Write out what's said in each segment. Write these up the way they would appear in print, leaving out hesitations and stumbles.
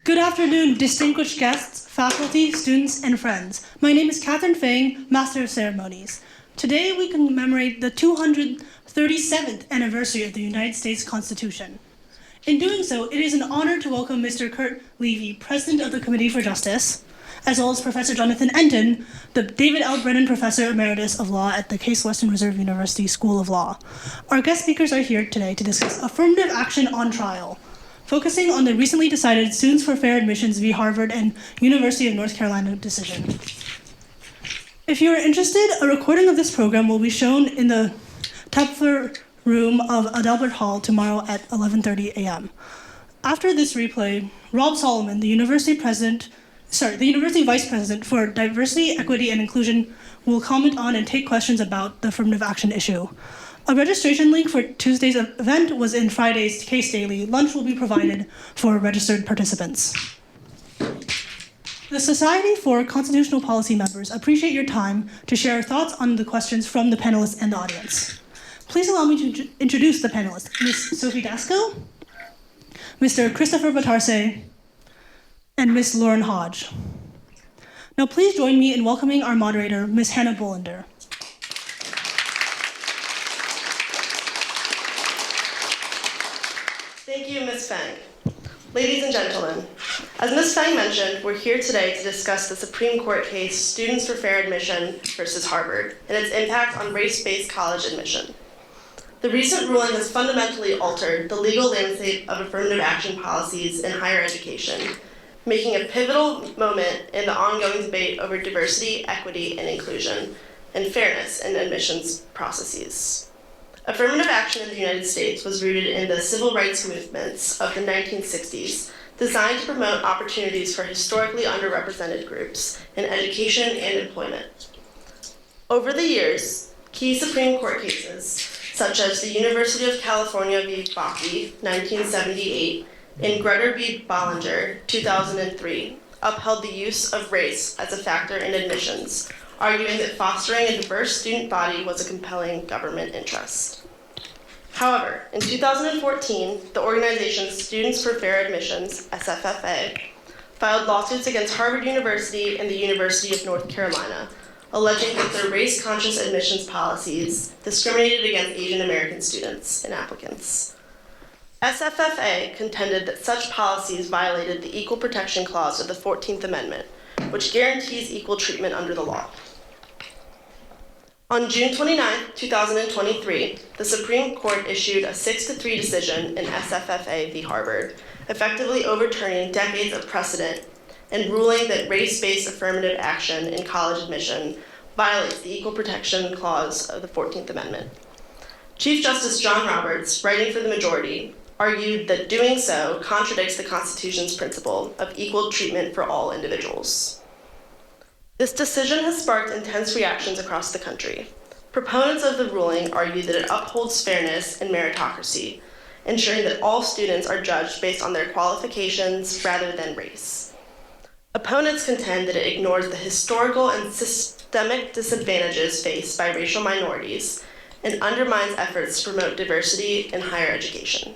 Good afternoon, distinguished guests, faculty, students, and friends. My name is Catherine Fang, Master of Ceremonies. Today we commemorate the 237th anniversary of the United States Constitution. In doing so, it is an honor to welcome Mr. Curt Levey, President of the Committee for Justice, as well as Professor Jonathan Entin, the David L. Brennan Professor Emeritus of Law at the Case Western Reserve University School of Law. Our guest speakers are here today to discuss affirmative action on trial, focusing on the recently decided Students for Fair Admissions v. Harvard and University of North Carolina decision. If you are interested, a recording of this program will be shown in the Tepfer room of Adelbert Hall tomorrow at 11:30 a.m. After this replay, Rob Solomon, the University Vice President for Diversity, Equity, and Inclusion, will comment on and take questions about the affirmative action issue. A registration link for Tuesday's event was in Friday's Case Daily. Lunch will be provided for registered participants. The Society for Constitutional Policy members appreciate your time to share thoughts on the questions from the panelists and the audience. Please allow me to introduce the panelists, Ms. Sophie Dasco, Mr. Christopher Batarse, and Ms. Lauren Hodge. Now please join me in welcoming our moderator, Ms. Hannah Bollender. Thank you, Ms. Fang. Ladies and gentlemen, as Ms. Fang mentioned, we're here today to discuss the Supreme Court case Students for Fair Admission versus Harvard and its impact on race-based college admission. The recent ruling has fundamentally altered the legal landscape of affirmative action policies in higher education, making a pivotal moment in the ongoing debate over diversity, equity, and inclusion, and fairness in admissions processes. Affirmative action in the United States was rooted in the civil rights movements of the 1960s, designed to promote opportunities for historically underrepresented groups in education and employment. Over the years, key Supreme Court cases, such as the University of California v. Bakke, 1978, and Grutter v. Bollinger, 2003, upheld the use of race as a factor in admissions, arguing that fostering a diverse student body was a compelling government interest. However, in 2014, the organization Students for Fair Admissions, SFFA, filed lawsuits against Harvard University and the University of North Carolina, alleging that their race-conscious admissions policies discriminated against Asian American students and applicants. SFFA contended that such policies violated the Equal Protection Clause of the 14th Amendment, which guarantees equal treatment under the law. On June 29, 2023, the Supreme Court issued a 6-3 decision in SFFA v. Harvard, effectively overturning decades of precedent and ruling that race-based affirmative action in college admission violates the Equal Protection Clause of the 14th Amendment. Chief Justice John Roberts, writing for the majority, argued that doing so contradicts the Constitution's principle of equal treatment for all individuals. This decision has sparked intense reactions across the country. Proponents of the ruling argue that it upholds fairness and meritocracy, ensuring that all students are judged based on their qualifications rather than race. Opponents contend that it ignores the historical and systemic disadvantages faced by racial minorities and undermines efforts to promote diversity in higher education.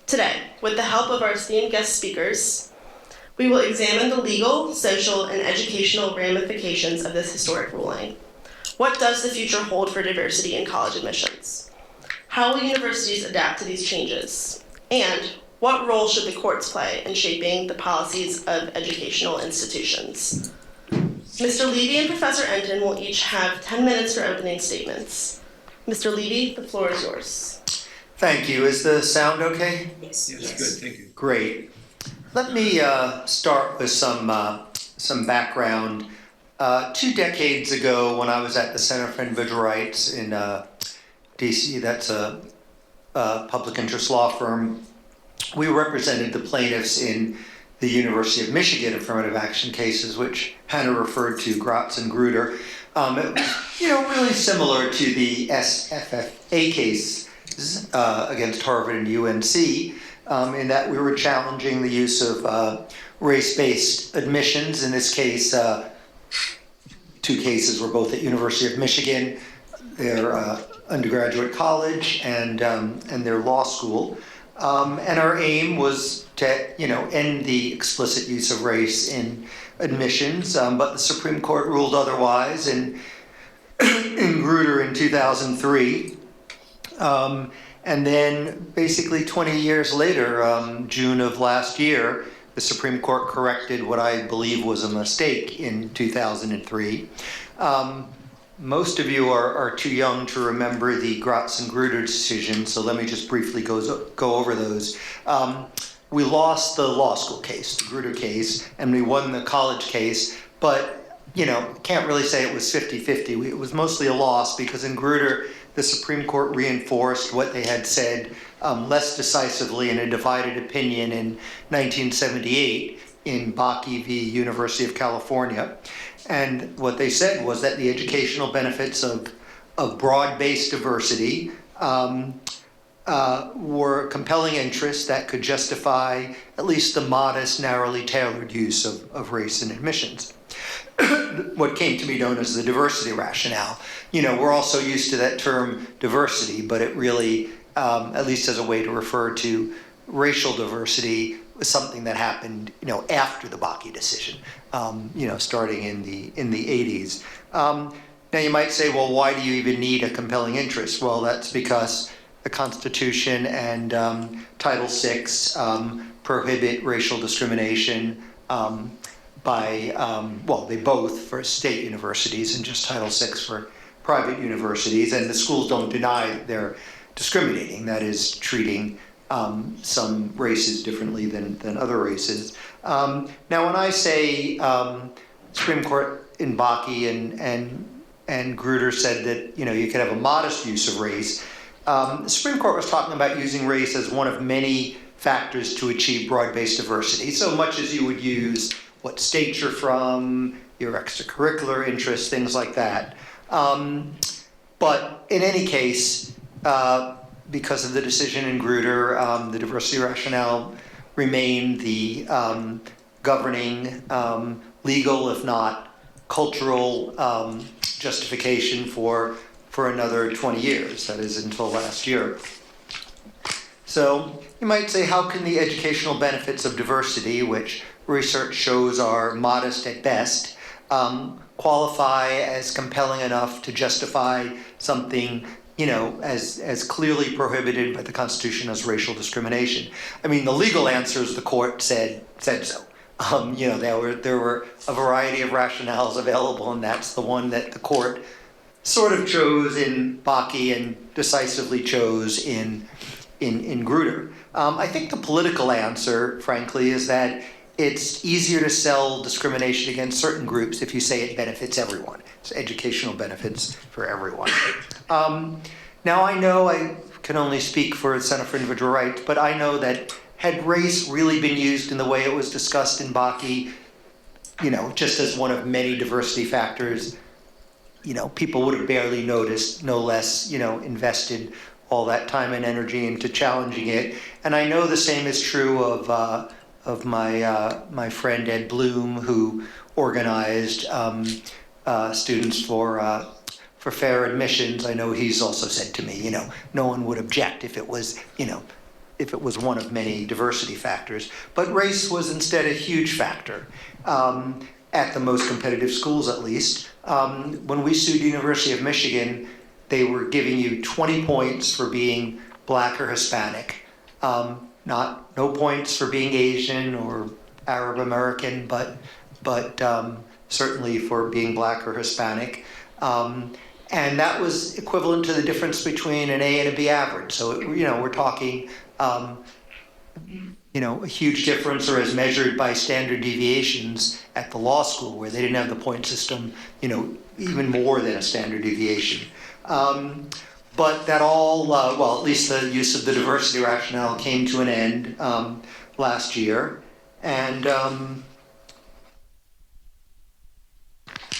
Today, with the help of our esteemed guest speakers, we will examine the legal, social, and educational ramifications of this historic ruling. What does the future hold for diversity in college admissions? How will universities adapt to these changes? And what role should the courts play in shaping the policies of educational institutions? Mr. Levy and Professor Entin will each have 10 minutes for opening statements. Mr. Levy, the floor is yours. Thank you. Is the sound okay? Yes. Yes, good, thank you. Great. Let me start with some background. 2 decades ago, when I was at the Center for Individual Rights in DC, that's a public interest law firm, we represented the plaintiffs in the University of Michigan affirmative action cases, which Hannah referred to, Gratz and Grutter. It was, really similar to the SFFA case against Harvard and UNC, in that we were challenging the use of race-based admissions. In this case, 2 cases were both at University of Michigan, their undergraduate college and their law school. And our aim was to, end the explicit use of race in admissions, but the Supreme Court ruled otherwise in Grutter in 2003. And then basically 20 years later, June of last year, the Supreme Court corrected what I believe was a mistake in 2003. Most of you are too young to remember the Gratz and Grutter decision, so let me just briefly go over those. We lost the law school case, the Grutter case, and we won the college case, but can't really say it was 50-50. It was mostly a loss because in Grutter, the Supreme Court reinforced what they had said less decisively in a divided opinion in 1978 in Bakke v. University of California. And what they said was that the educational benefits of broad-based diversity were compelling interests that could justify at least the modest, narrowly tailored use of race in admissions. What came to be known as the diversity rationale. We're also used to that term diversity, but it really, at least as a way to refer to racial diversity, was something that happened, after the Bakke decision, starting in the 80s. Now you might say, well, why do you even need a compelling interest? Well, that's because the Constitution and Title VI prohibit racial discrimination they both for state universities and just Title VI for private universities, and the schools don't deny they're discriminating, that is, treating some races differently than other races. Now when I say Supreme Court in Bakke and Grutter said that you could have a modest use of race, the Supreme Court was talking about using race as one of many factors to achieve broad-based diversity, so much as you would use what state you're from, your extracurricular interests, things like that. But in any case, because of the decision in Grutter, the diversity rationale remained the governing legal, if not cultural, justification for another 20 years, that is until last year. So you might say, how can the educational benefits of diversity, which research shows are modest at best, qualify as compelling enough to justify something, as clearly prohibited by the Constitution as racial discrimination? I mean, the legal answers, the court said so. There were a variety of rationales available, and that's the one that the court sort of chose in Bakke and decisively chose in Grutter. I think the political answer, frankly, is that it's easier to sell discrimination against certain groups if you say it benefits everyone. It's educational benefits for everyone. Now I know I can only speak for the Center for Individual Rights, but I know that had race really been used in the way it was discussed in Bakke, just as one of many diversity factors, people would have barely noticed, no less, invested all that time and energy into challenging it. And I know the same is true of my friend Ed Bloom, who organized students for fair admissions. I know he's also said to me, no one would object if it was, if it was one of many diversity factors. But race was instead a huge factor, at the most competitive schools at least. When we sued University of Michigan, they were giving you 20 points for being Black or Hispanic. No points for being Asian or Arab American, but certainly for being Black or Hispanic. And that was equivalent to the difference between an A and a B average. So, we're talking, a huge difference, or as measured by standard deviations at the law school, where they didn't have the point system, even more than a standard deviation. But that all, at least the use of the diversity rationale came to an end last year. And,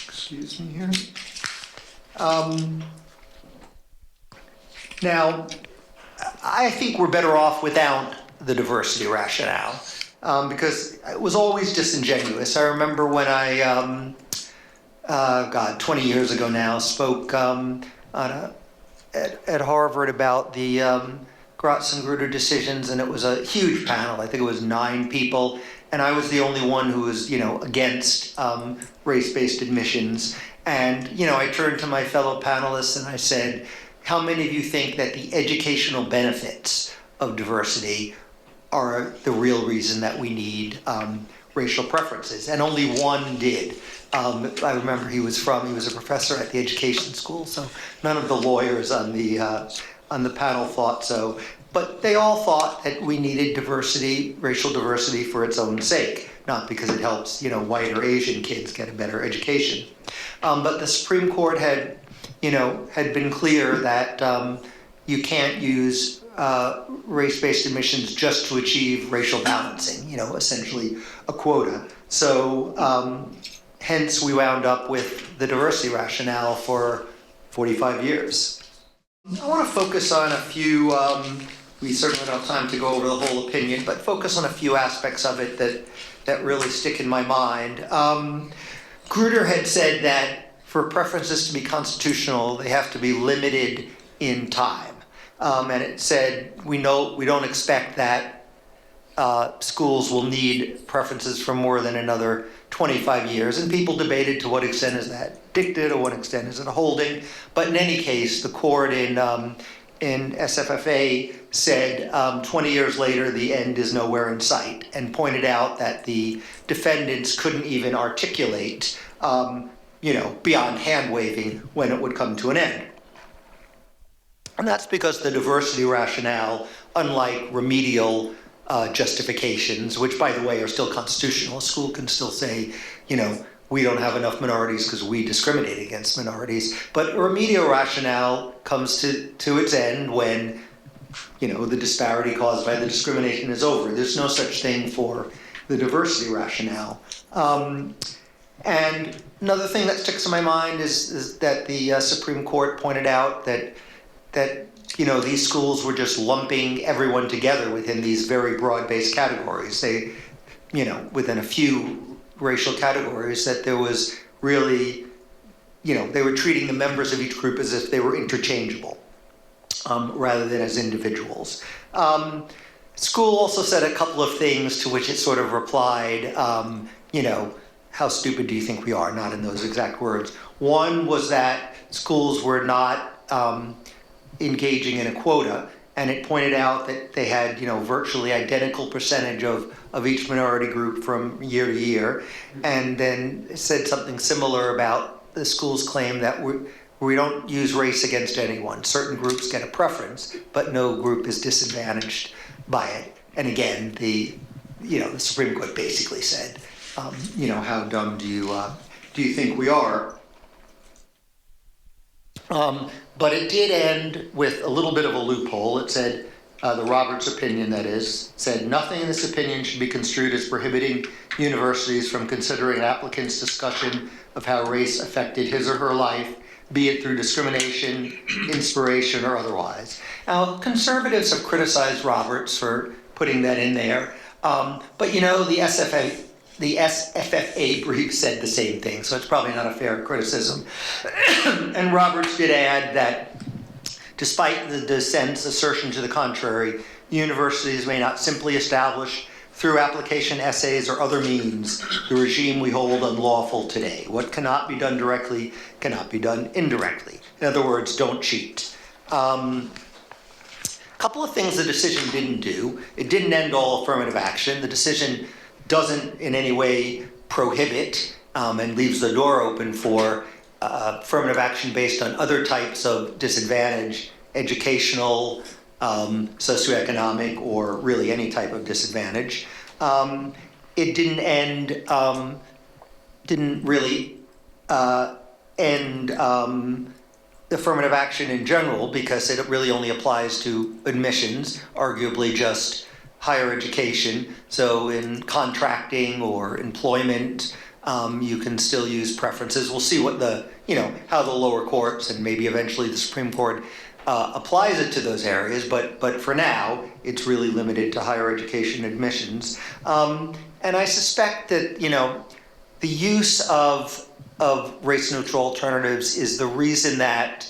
excuse me here. Now, I think we're better off without the diversity rationale, because it was always disingenuous. I remember when I, 20 years ago now, spoke at Harvard about the Grutter decisions, and it was a huge panel. I think it was 9 people, and I was the only one who was, against race-based admissions. And, I turned to my fellow panelists and I said, how many of you think that the educational benefits of diversity are the real reason that we need racial preferences? And only one did. I remember he was a professor at the education school, so none of the lawyers on the panel thought so. But they all thought that we needed diversity, racial diversity, for its own sake, not because it helps, white or Asian kids get a better education. But the Supreme Court had been clear that you can't use race-based admissions just to achieve racial balancing, essentially a quota. So hence we wound up with the diversity rationale for 45 years. I want to focus on a few, we certainly don't have time to go over the whole opinion, but focus on a few aspects of it that really stick in my mind. Grutter had said that for preferences to be constitutional, they have to be limited in time. And it said, we don't expect that schools will need preferences for more than another 25 years. And people debated to what extent is that dicta, to what extent is it a holding. But in any case, the court in SFFA said 20 years later, the end is nowhere in sight, and pointed out that the defendants couldn't even articulate, beyond hand-waving when it would come to an end. And that's because the diversity rationale, unlike remedial justifications, which, by the way, are still constitutional, a school can still say, we don't have enough minorities because we discriminate against minorities. But remedial rationale comes to its end when, the disparity caused by the discrimination is over. There's no such thing for the diversity rationale. And another thing that sticks in my mind is that the Supreme Court pointed out that these schools were just lumping everyone together within these very broad-based categories. They, within a few racial categories, that there was really, they were treating the members of each group as if they were interchangeable, rather than as individuals. School also said a couple of things to which it sort of replied, how stupid do you think we are? Not in those exact words. One was that schools were not engaging in a quota, and it pointed out that they had, virtually identical percentage of each minority group from year to year, and then said something similar about the school's claim that we don't use race against anyone. Certain groups get a preference, but no group is disadvantaged by it. And again, the Supreme Court basically said, how dumb do you think we are? But it did end with a little bit of a loophole. It said, the Roberts opinion, that is, said nothing in this opinion should be construed as prohibiting universities from considering an applicant's discussion of how race affected his or her life, be it through discrimination, inspiration, or otherwise. Now, conservatives have criticized Roberts for putting that in there, but the SFFA brief said the same thing, so it's probably not a fair criticism. And Roberts did add that despite the dissent's assertion to the contrary, universities may not simply establish through application essays or other means the regime we hold unlawful today. What cannot be done directly cannot be done indirectly. In other words, don't cheat. A couple of things the decision didn't do. It didn't end all affirmative action. The decision doesn't in any way prohibit and leaves the door open for affirmative action based on other types of disadvantage, educational, socioeconomic, or really any type of disadvantage. It didn't really end affirmative action in general, because it really only applies to admissions, arguably just higher education. So in contracting or employment, you can still use preferences. We'll see what how the lower courts and maybe eventually the Supreme Court applies it to those areas, but for now, it's really limited to higher education admissions. And I suspect that, the use of race-neutral alternatives is the reason that,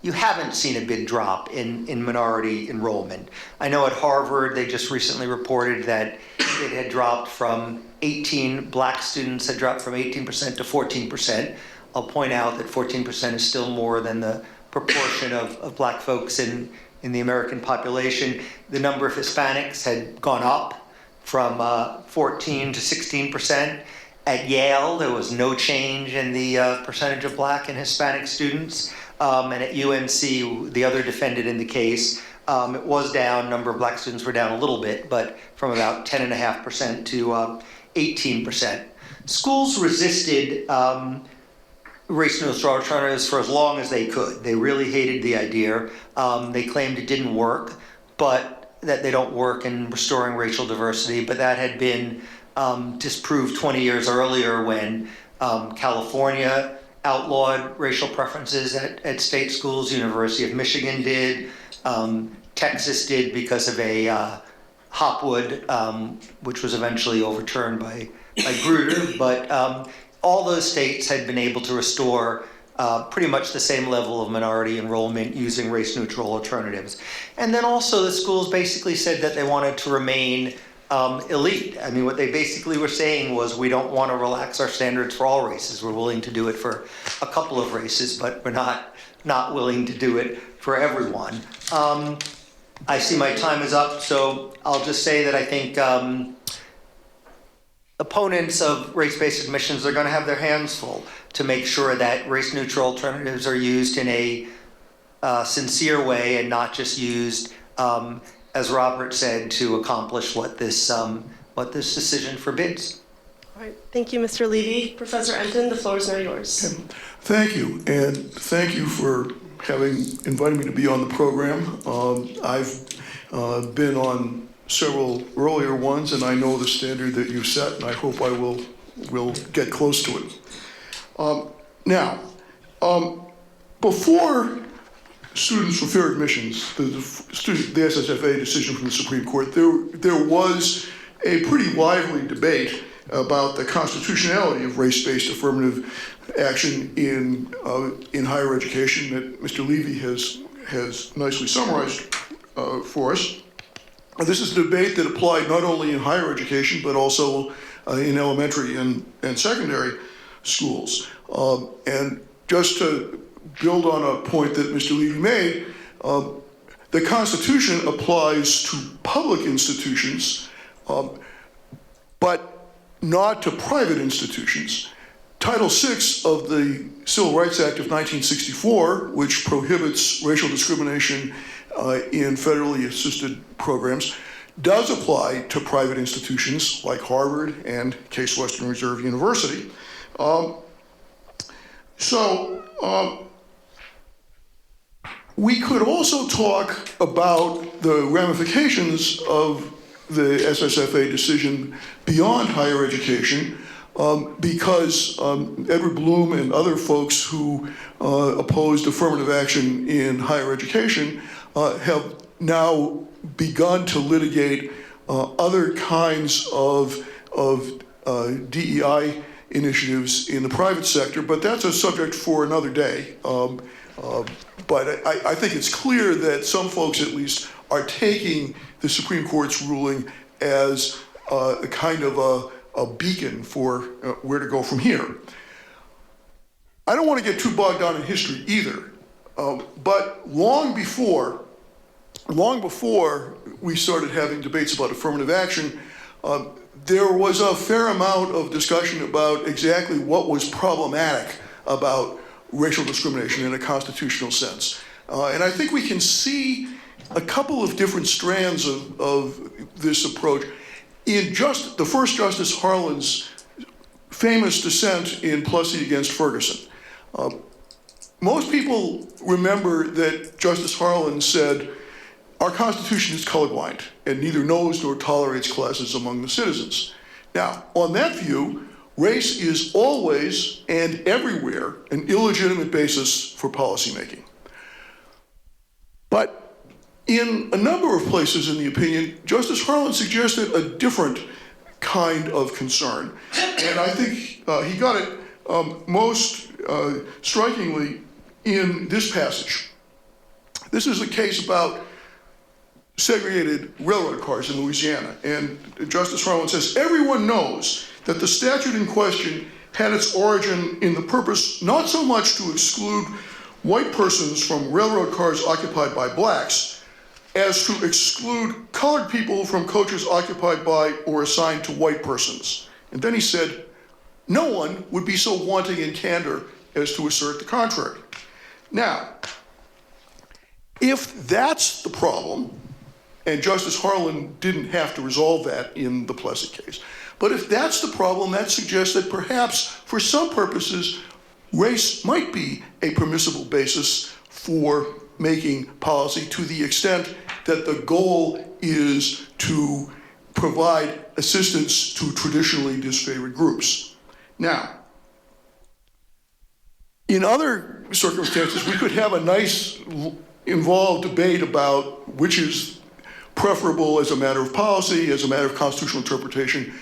you haven't seen a big drop in minority enrollment. I know at Harvard, they just recently reported that it had dropped from 18 black students had dropped from 18% to 14%. I'll point out that 14% is still more than the proportion of black folks in the American population. The number of Hispanics had gone up from 14 to 16%. At Yale, there was no change in the percentage of black and Hispanic students. And at UNC, the other defendant in the case, it was down, number of black students were down a little bit, but from about 10.5% to 18%. Schools resisted race-neutral alternatives for as long as they could. They really hated the idea. They claimed it didn't work, but that they don't work in restoring racial diversity, but that had been disproved 20 years earlier when California outlawed racial preferences at state schools. University of Michigan did. Texas did because of a Hopwood, which was eventually overturned by Grutter. But all those states had been able to restore pretty much the same level of minority enrollment using race-neutral alternatives. And then also the schools basically said that they wanted to remain elite. I mean, what they basically were saying was, we don't want to relax our standards for all races. We're willing to do it for a couple of races, but we're not willing to do it for everyone. I see my time is up, so I'll just say that I think opponents of race-based admissions are going to have their hands full to make sure that race-neutral alternatives are used in a sincere way and not just used, as Robert said, to accomplish what this decision forbids. All right, thank you, Mr. Levy. Professor Entin, the floor is now yours. Thank you, and thank you for having invited me to be on the program. I've been on several earlier ones, and I know the standard that you've set, and I hope I will get close to it. Now, before students for fair admissions, the SSFA decision from the Supreme Court, there was a pretty lively debate about the constitutionality of race-based affirmative action in higher education that Mr. Levy has nicely summarized for us. This is a debate that applied not only in higher education, but also in elementary and secondary schools. And just to build on a point that Mr. Levy made, the Constitution applies to public institutions, but not to private institutions. Title VI of the Civil Rights Act of 1964, which prohibits racial discrimination in federally assisted programs, does apply to private institutions like Harvard and Case Western Reserve University. We could also talk about the ramifications of the SSFA decision beyond higher education, because Edward Bloom and other folks who opposed affirmative action in higher education have now begun to litigate other kinds of DEI initiatives in the private sector, but that's a subject for another day. But I think it's clear that some folks at least are taking the Supreme Court's ruling as a kind of a beacon for where to go from here. I don't want to get too bogged down in history either, but long before we started having debates about affirmative action, there was a fair amount of discussion about exactly what was problematic about racial discrimination in a constitutional sense. And I think we can see a couple of different strands of this approach in just the first Justice Harlan's famous dissent in Plessy against Ferguson. Most people remember that Justice Harlan said, "Our Constitution is colorblind and neither knows nor tolerates classes among the citizens." Now, on that view, race is always and everywhere an illegitimate basis for policymaking. But in a number of places in the opinion, Justice Harlan suggested a different kind of concern. And I think he got it most strikingly in this passage. This is a case about segregated railroad cars in Louisiana. And Justice Harlan says, everyone knows that the statute in question had its origin in the purpose not so much to exclude white persons from railroad cars occupied by blacks, as to exclude colored people from coaches occupied by or assigned to white persons. And then he said, no one would be so wanting in candor as to assert the contrary. Now, if that's the problem, and Justice Harlan didn't have to resolve that in the Plessy case, but if that's the problem, that suggests that perhaps for some purposes, race might be a permissible basis for making policy to the extent that the goal is to provide assistance to traditionally disfavored groups. Now, in other circumstances, we could have a nice involved debate about which is preferable as a matter of policy, as a matter of constitutional interpretation.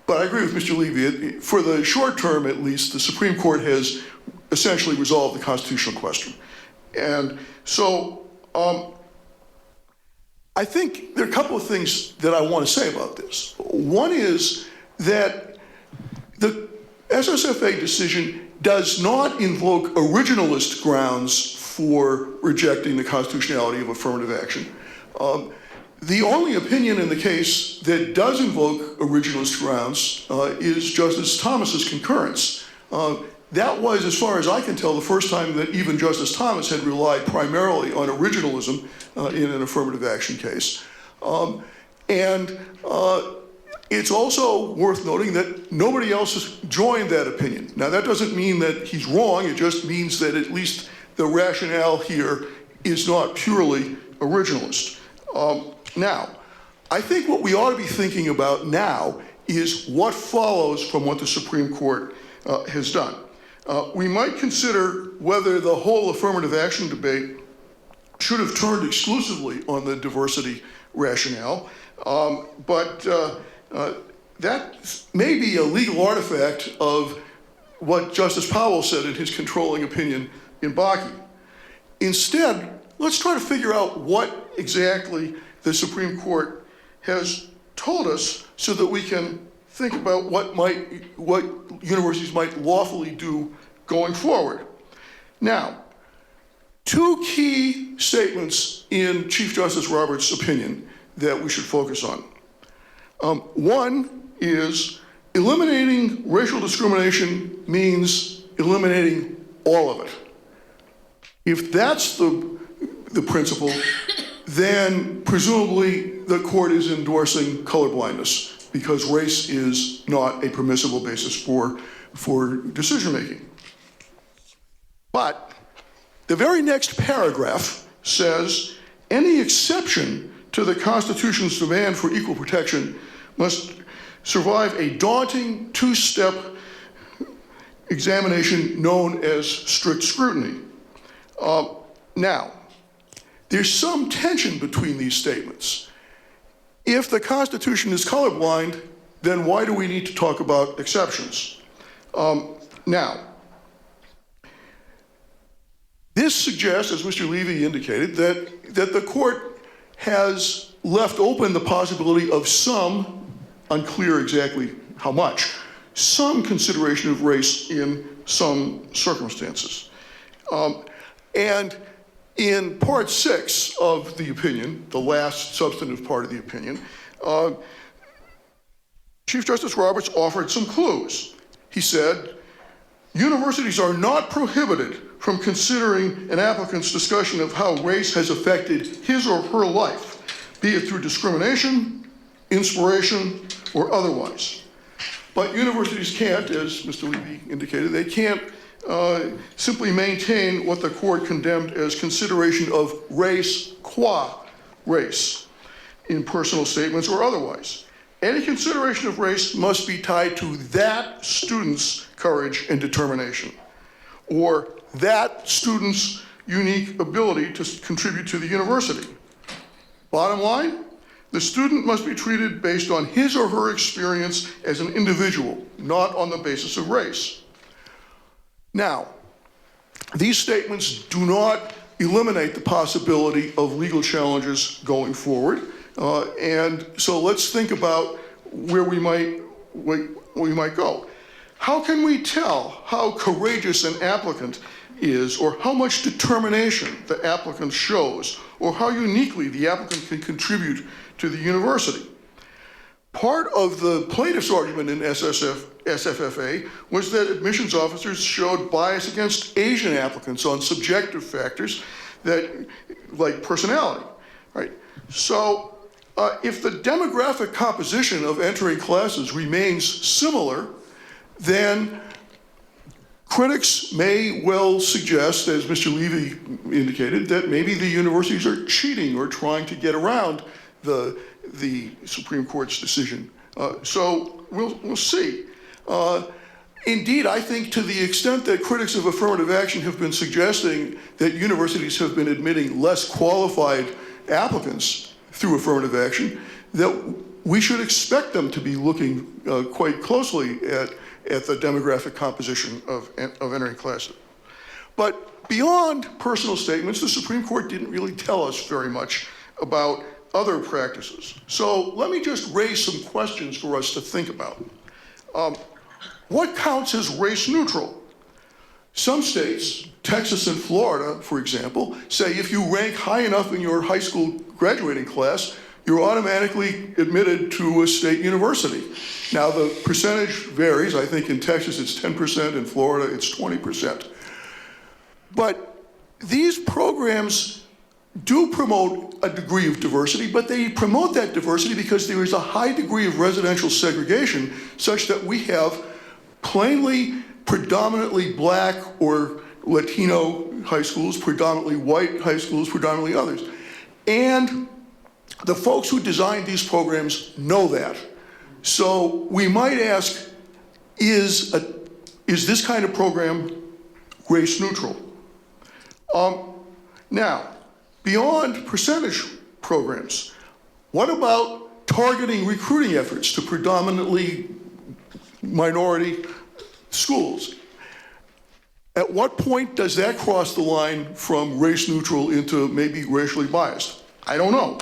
But I agree with Mr. Levy. For the short term, at least, the Supreme Court has essentially resolved the constitutional question. And so I think there are a couple of things that I want to say about this. One is that the SSFA decision does not invoke originalist grounds for rejecting the constitutionality of affirmative action. The only opinion in the case that does invoke originalist grounds is Justice Thomas's concurrence. That was, as far as I can tell, the first time that even Justice Thomas had relied primarily on originalism in an affirmative action case. It's also worth noting that nobody else has joined that opinion. Now, that doesn't mean that he's wrong. It just means that at least the rationale here is not purely originalist. Now, I think what we ought to be thinking about now is what follows from what the Supreme Court has done. We might consider whether the whole affirmative action debate should have turned exclusively on the diversity rationale, but that may be a legal artifact of what Justice Powell said in his controlling opinion in Bakke. Instead, let's try to figure out what exactly the Supreme Court has told us so that we can think about what universities might lawfully do going forward. Now, two key statements in Chief Justice Roberts' opinion that we should focus on. One is eliminating racial discrimination means eliminating all of it. If that's the principle, then presumably the court is endorsing colorblindness because race is not a permissible basis for decision-making. But the very next paragraph says, any exception to the Constitution's demand for equal protection must survive a daunting two-step examination known as strict scrutiny. Now, there's some tension between these statements. If the Constitution is colorblind, then why do we need to talk about exceptions? Now, this suggests, as Mr. Levy indicated, that the court has left open the possibility of some, unclear exactly how much, some consideration of race in some circumstances. And in part 6 of the opinion, the last substantive part of the opinion, Chief Justice Roberts offered some clues. He said, universities are not prohibited from considering an applicant's discussion of how race has affected his or her life, be it through discrimination, inspiration, or otherwise. But universities can't, as Mr. Levy indicated, they can't simply maintain what the court condemned as consideration of race qua race in personal statements or otherwise. Any consideration of race must be tied to that student's courage and determination, or that student's unique ability to contribute to the university. Bottom line, the student must be treated based on his or her experience as an individual, not on the basis of race. Now, these statements do not eliminate the possibility of legal challenges going forward. And so let's think about where we might go. How can we tell how courageous an applicant is, or how much determination the applicant shows, or how uniquely the applicant can contribute to the university? Part of the plaintiff's argument in SFFA was that admissions officers showed bias against Asian applicants on subjective factors like personality, right? So if the demographic composition of entering classes remains similar, then critics may well suggest, as Mr. Levy indicated, that maybe the universities are cheating or trying to get around the Supreme Court's decision. So we'll see. Indeed, I think to the extent that critics of affirmative action have been suggesting that universities have been admitting less qualified applicants through affirmative action, that we should expect them to be looking quite closely at the demographic composition of entering classes. But beyond personal statements, the Supreme Court didn't really tell us very much about other practices. So let me just raise some questions for us to think about. What counts as race neutral? Some states, Texas and Florida, for example, say if you rank high enough in your high school graduating class, you're automatically admitted to a state university. Now the percentage varies. I think in Texas it's 10%, in Florida it's 20%. But these programs do promote a degree of diversity, but they promote that diversity because there is a high degree of residential segregation such that we have plainly predominantly black or Latino high schools, predominantly white high schools, predominantly others. And the folks who designed these programs know that. So we might ask, is this kind of program race neutral? Now, beyond percentage programs, what about targeting recruiting efforts to predominantly minority schools? At what point does that cross the line from race neutral into maybe racially biased? I don't know.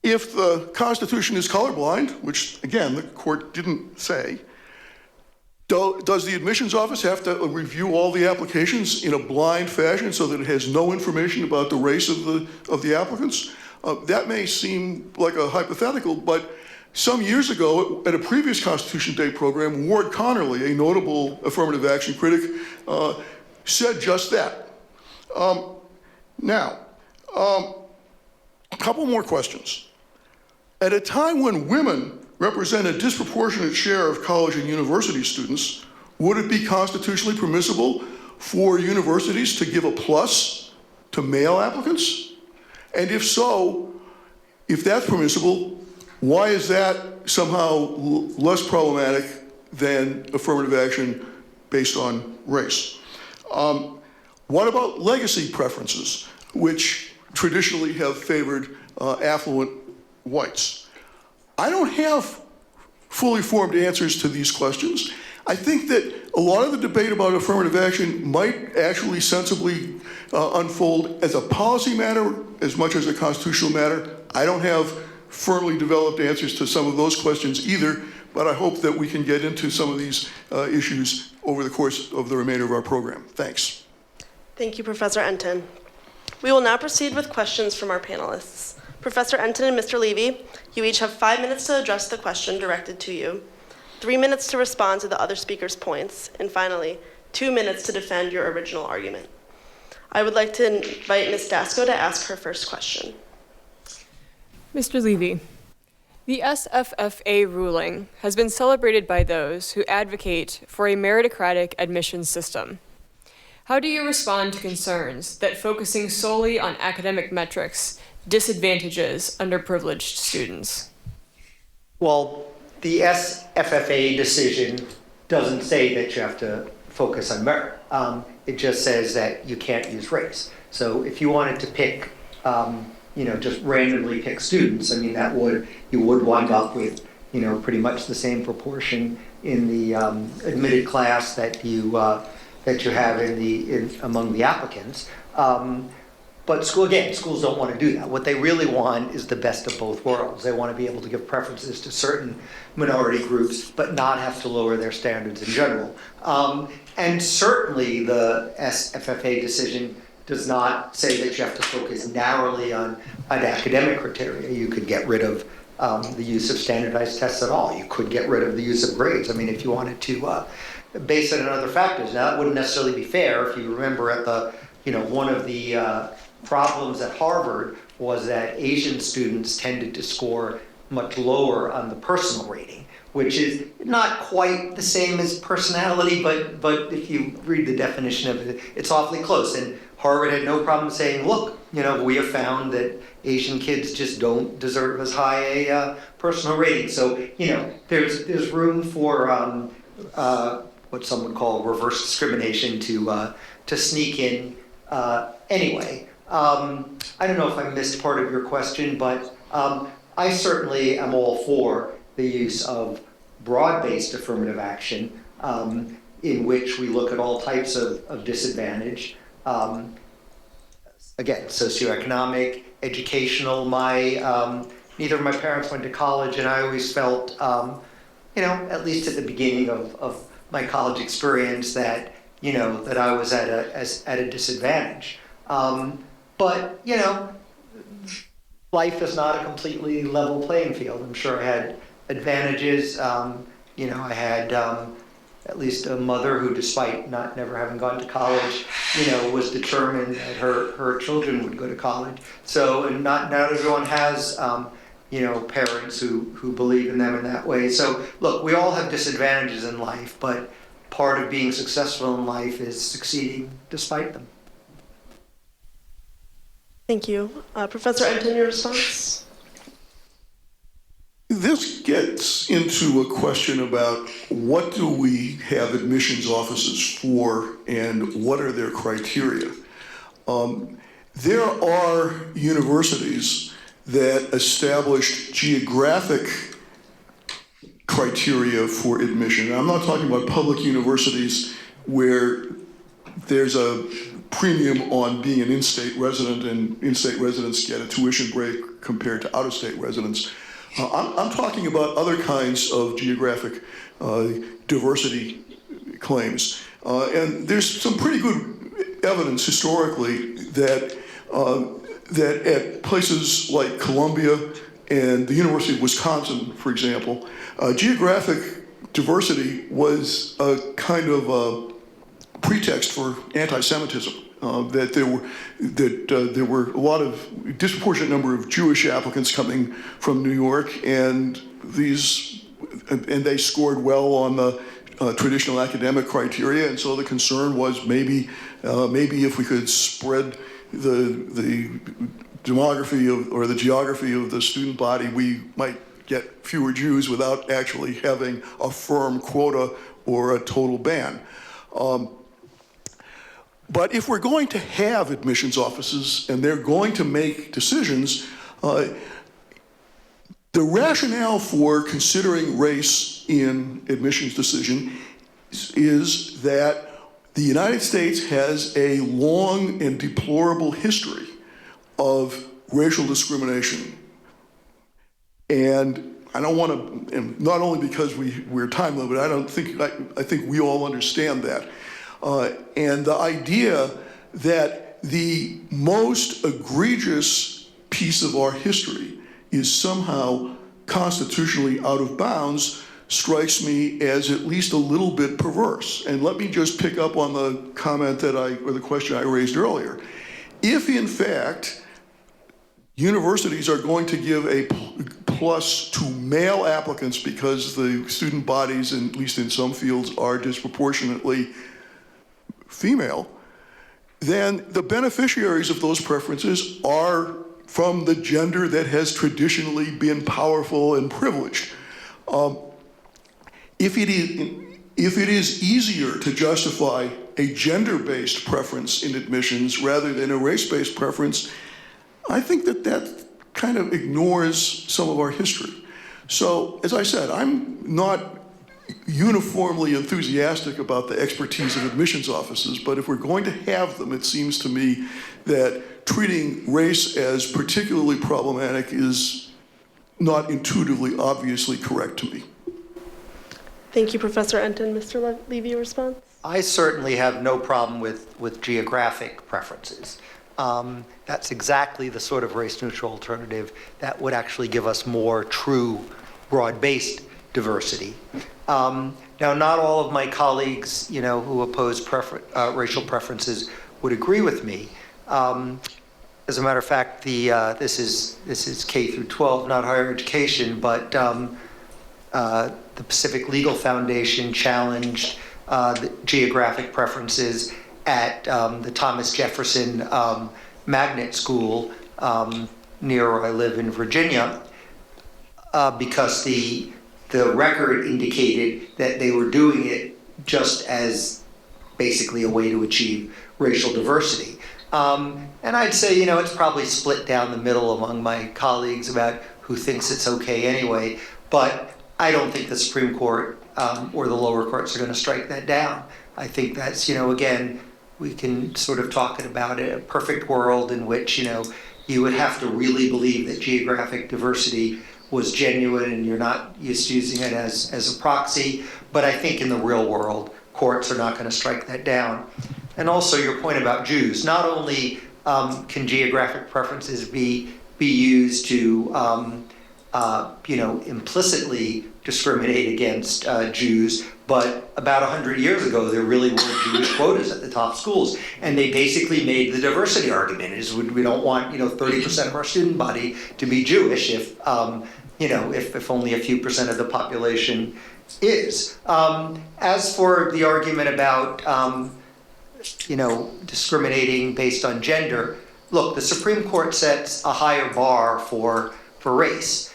If the Constitution is colorblind, which again the court didn't say, does the admissions office have to review all the applications in a blind fashion so that it has no information about the race of the applicants? That may seem like a hypothetical, but some years ago, at a previous Constitution Day program, Ward Connerly, a notable affirmative action critic, said just that. A couple more questions. At a time when women represent a disproportionate share of college and university students, would it be constitutionally permissible for universities to give a plus to male applicants? And if so, if that's permissible, why is that somehow less problematic than affirmative action based on race? What about legacy preferences, which traditionally have favored affluent whites? I don't have fully formed answers to these questions. I think that a lot of the debate about affirmative action might actually sensibly unfold as a policy matter as much as a constitutional matter. I don't have firmly developed answers to some of those questions either, but I hope that we can get into some of these issues over the course of the remainder of our program. Thanks. Thank you, Professor Entin. We will now proceed with questions from our panelists. Professor Entin and Mr. Levy, you each have 5 minutes to address the question directed to you, 3 minutes to respond to the other speaker's points, and finally, 2 minutes to defend your original argument. I would like to invite Ms. Dasko to ask her first question. Mr. Levy, the SFFA ruling has been celebrated by those who advocate for a meritocratic admissions system. How do you respond to concerns that focusing solely on academic metrics disadvantages underprivileged students? Well, the SFFA decision doesn't say that you have to focus on merit. It just says that you can't use race. So if you wanted to pick, just randomly pick students, I mean, you would wind up with, pretty much the same proportion admitted class that you have among the applicants. But schools don't want to do that. What they really want is the best of both worlds. They want to be able to give preferences to certain minority groups, but not have to lower their standards in general. And certainly the SFFA decision does not say that you have to focus narrowly on academic criteria. You could get rid of the use of standardized tests at all. You could get rid of the use of grades. I mean, if you wanted to base it on other factors. Now, that wouldn't necessarily be fair. If you remember at one of the problems at Harvard was that Asian students tended to score much lower on the personal rating, which is not quite the same as personality, but if you read the definition of it, it's awfully close. And Harvard had no problem saying, look, we have found that Asian kids just don't deserve as high a personal rating. So, there's room for what some would call reverse discrimination to sneak in anyway. I don't know if I missed part of your question, but I certainly am all for the use of broad-based affirmative action in which we look at all types of disadvantage. Again, socioeconomic, educational. Neither of my parents went to college, and I always felt, at least at the beginning of my college experience, that that I was at a disadvantage. But life is not a completely level playing field. I'm sure I had advantages. I had at least a mother who, despite never having gone to college, was determined that her children would go to college. So, and not everyone has, parents who believe in them in that way. So, look, we all have disadvantages in life, but part of being successful in life is succeeding despite them. Thank you. Professor Entin, your response? This gets into a question about what do we have admissions offices for and what are their criteria. There are universities that established geographic criteria for admission. I'm not talking about public universities where there's a premium on being an in-state resident and in-state residents get a tuition break compared to out-of-state residents. I'm talking about other kinds of geographic diversity claims. And there's some pretty good evidence historically that at places like Columbia and the University of Wisconsin, for example, geographic diversity was a kind of a pretext for anti-Semitism. That there were a lot of disproportionate number of Jewish applicants coming from New York, and they scored well on the traditional academic criteria, and so the concern was maybe if we could spread the demography or the geography of the student body, we might get fewer Jews without actually having a firm quota or a total ban. But if we're going to have admissions offices and they're going to make decisions, the rationale for considering race in admissions decision is that the United States has a long and deplorable history of racial discrimination. And I don't want to, not only because we're time limited, I think we all understand that. And the idea that the most egregious piece of our history is somehow constitutionally out of bounds strikes me as at least a little bit perverse. And let me just pick up on the comment or the question I raised earlier. If in fact universities are going to give a plus to male applicants because the student bodies, at least in some fields, are disproportionately female, then the beneficiaries of those preferences are from the gender that has traditionally been powerful and privileged. If it is easier to justify a gender-based preference in admissions rather than a race-based preference, I think that kind of ignores some of our history. So, as I said, I'm not uniformly enthusiastic about the expertise of admissions offices, but if we're going to have them, it seems to me that treating race as particularly problematic is not intuitively obviously correct to me. Thank you, Professor Entin. Mr. Levy, your response? I certainly have no problem with geographic preferences. That's exactly the sort of race-neutral alternative that would actually give us more true, broad-based diversity. Now, not all of my colleagues, who oppose racial preferences would agree with me. As a matter of fact, this is K through 12, not higher education, but the Pacific Legal Foundation challenged the geographic preferences at the Thomas Jefferson Magnet School near where I live in Virginia, because the record indicated that they were doing it just as basically a way to achieve racial diversity. And I'd say, it's probably split down the middle among my colleagues about who thinks it's okay anyway, but I don't think the Supreme Court or the lower courts are going to strike that down. I think that's, again, we can sort of talk about a perfect world in which, you would have to really believe that geographic diversity was genuine and you're not just using it as a proxy. But I think in the real world, courts are not going to strike that down. And also your point about Jews, not only can geographic preferences be used to implicitly discriminate against Jews, but about 100 years ago, there really were Jewish quotas at the top schools. And they basically made the diversity argument, is we don't want, 30% of our student body to be Jewish if only a few percent of the population is. As for the argument about, discriminating based on gender, look, the Supreme Court sets a higher bar for race.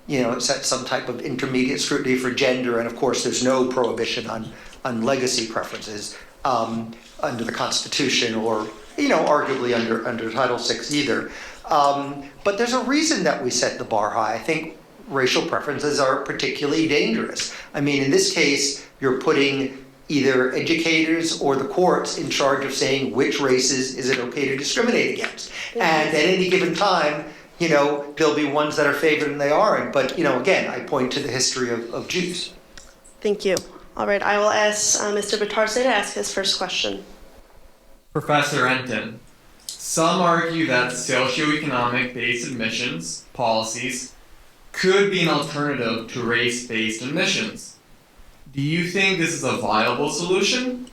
It sets some type of intermediate scrutiny for gender, and of course there's no prohibition on legacy preferences under the Constitution or, arguably under Title VI either. But there's a reason that we set the bar high. I think racial preferences are particularly dangerous. I mean, in this case, you're putting either educators or the courts in charge of saying which races is it okay to discriminate against. And at any given time, there'll be ones that are favored and they aren't. But, again, I point to the history of Jews. Thank you. All right, I will ask Mr. Batarse to ask his first question. Professor Entin, some argue that socioeconomic-based admissions policies could be an alternative to race-based admissions. Do you think this is a viable solution,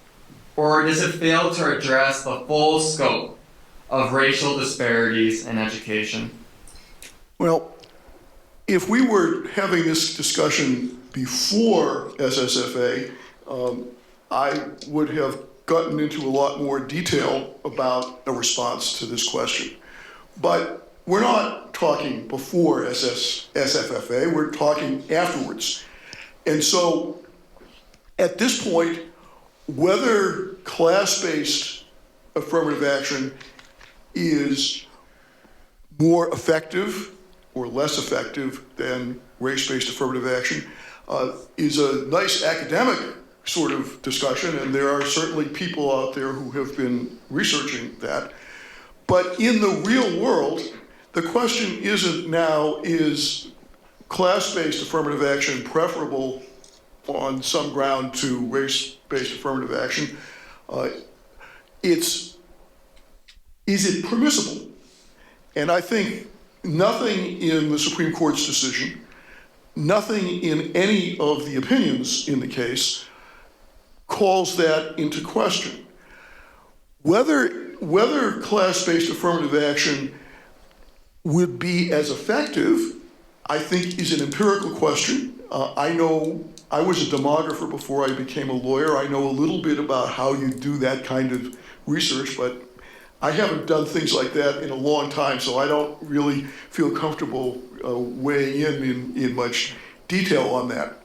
or does it fail to address the full scope of racial disparities in education? Well, if we were having this discussion before SSFA, I would have gotten into a lot more detail about a response to this question. But we're not talking before SFFA, we're talking afterwards. And so at this point, whether class-based affirmative action is more effective or less effective than race-based affirmative action is a nice academic sort of discussion, and there are certainly people out there who have been researching that. But in the real world, the question isn't now, is class-based affirmative action preferable on some ground to race-based affirmative action? Is it permissible? And I think nothing in the Supreme Court's decision, nothing in any of the opinions in the case calls that into question. Whether class-based affirmative action would be as effective, I think, is an empirical question. I know I was a demographer before I became a lawyer. I know a little bit about how you do that kind of research, but I haven't done things like that in a long time, so I don't really feel comfortable weighing in much detail on that.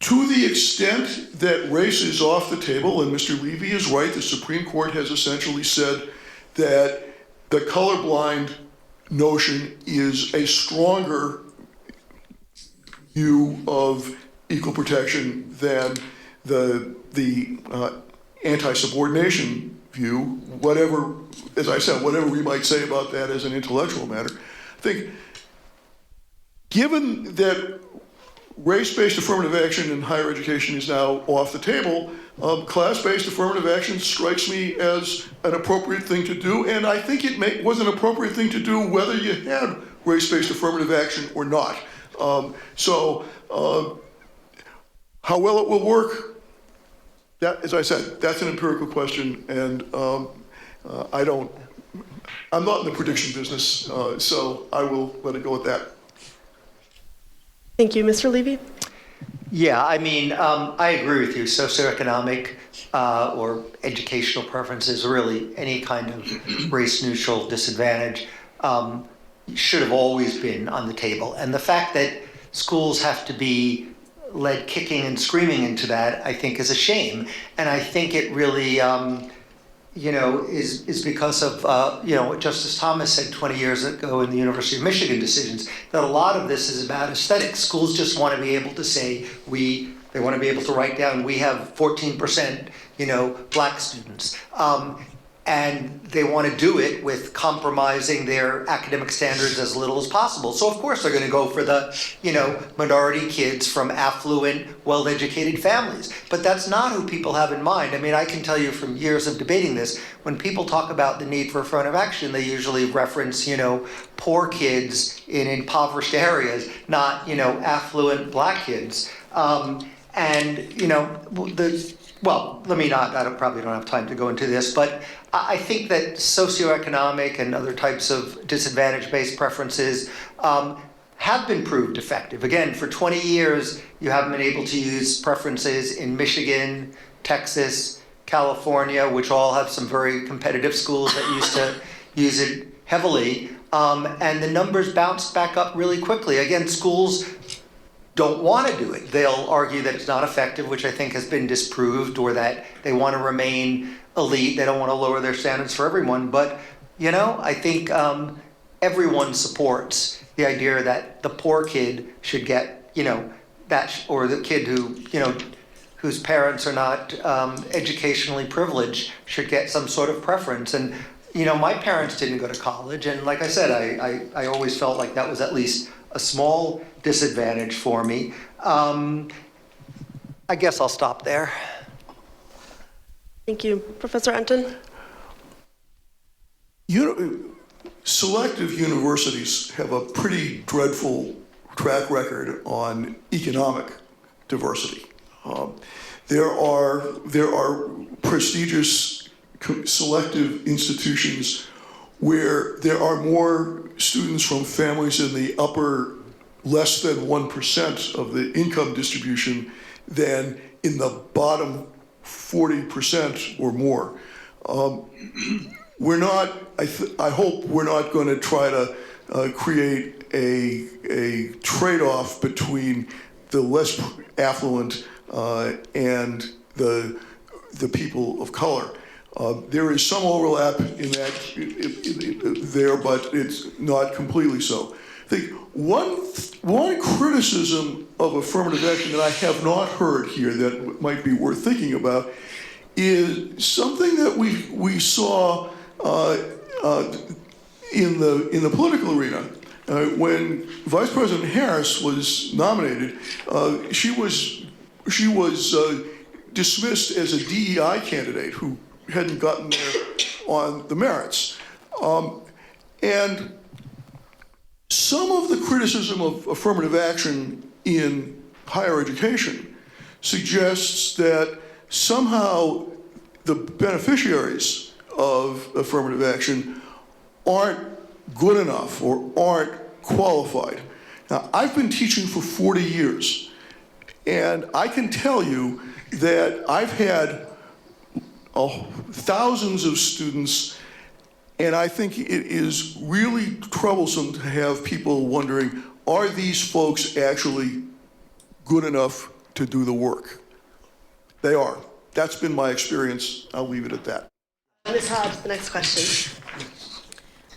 To the extent that race is off the table, and Mr. Levy is right, the Supreme Court has essentially said that the colorblind notion is a stronger view of equal protection than the anti-subordination view, whatever, as I said, whatever we might say about that as an intellectual matter. I think, given that race-based affirmative action in higher education is now off the table, class-based affirmative action strikes me as an appropriate thing to do, and I think it was an appropriate thing to do whether you had race-based affirmative action or not. How well it will work, that, as I said, that's an empirical question, and I'm not in the prediction business, so I will let it go at that. Thank you. Mr. Levy? Yeah, I mean, I agree with you. Socioeconomic or educational preferences, really any kind of race-neutral disadvantage should have always been on the table. And the fact that schools have to be led kicking and screaming into that, I think, is a shame. And I think it really, is because of, what Justice Thomas said 20 years ago in the University of Michigan decisions, that a lot of this is about aesthetics. Schools just want to be able to say, they want to be able to write down, we have 14%, black students. And they want to do it with compromising their academic standards as little as possible. So of course they're going to go for the, minority kids from affluent, well-educated families. But that's not who people have in mind. I mean, I can tell you from years of debating this, when people talk about the need for affirmative action, they usually reference, poor kids in impoverished areas, not, affluent black kids. Well, let me not, I probably don't have time to go into this, but I think that socioeconomic and other types of disadvantage-based preferences have been proved effective. Again, for 20 years, you haven't been able to use preferences in Michigan, Texas, California, which all have some very competitive schools that used to use it heavily. And the numbers bounced back up really quickly. Again, schools don't want to do it. They'll argue that it's not effective, which I think has been disproved, or that they want to remain elite. They don't want to lower their standards for everyone. But, I think everyone supports the idea that the poor kid should get, or the kid who, whose parents are not educationally privileged should get some sort of preference. And, my parents didn't go to college. And like I said, I always felt like that was at least a small disadvantage for me. I guess I'll stop there. Thank you. Professor Entin? Selective universities have a pretty dreadful track record on economic diversity. There are prestigious selective institutions where there are more students from families in the upper less than 1% of the income distribution than in the bottom 40% or more. We're not, I hope we're not going to try to create a trade-off between the less affluent and the people of color. There is some overlap in that there, but it's not completely so. I think one criticism of affirmative action that I have not heard here that might be worth thinking about is something that we saw in the political arena. When Vice President Harris was nominated, she was dismissed as a DEI candidate who hadn't gotten there on the merits. And some of the criticism of affirmative action in higher education suggests that somehow the beneficiaries of affirmative action aren't good enough or aren't qualified. Now, I've been teaching for 40 years, and I can tell you that I've had thousands of students, and I think it is really troublesome to have people wondering, are these folks actually good enough to do the work? They are. That's been my experience. I'll leave it at that. Ms. Hobbs, the next question.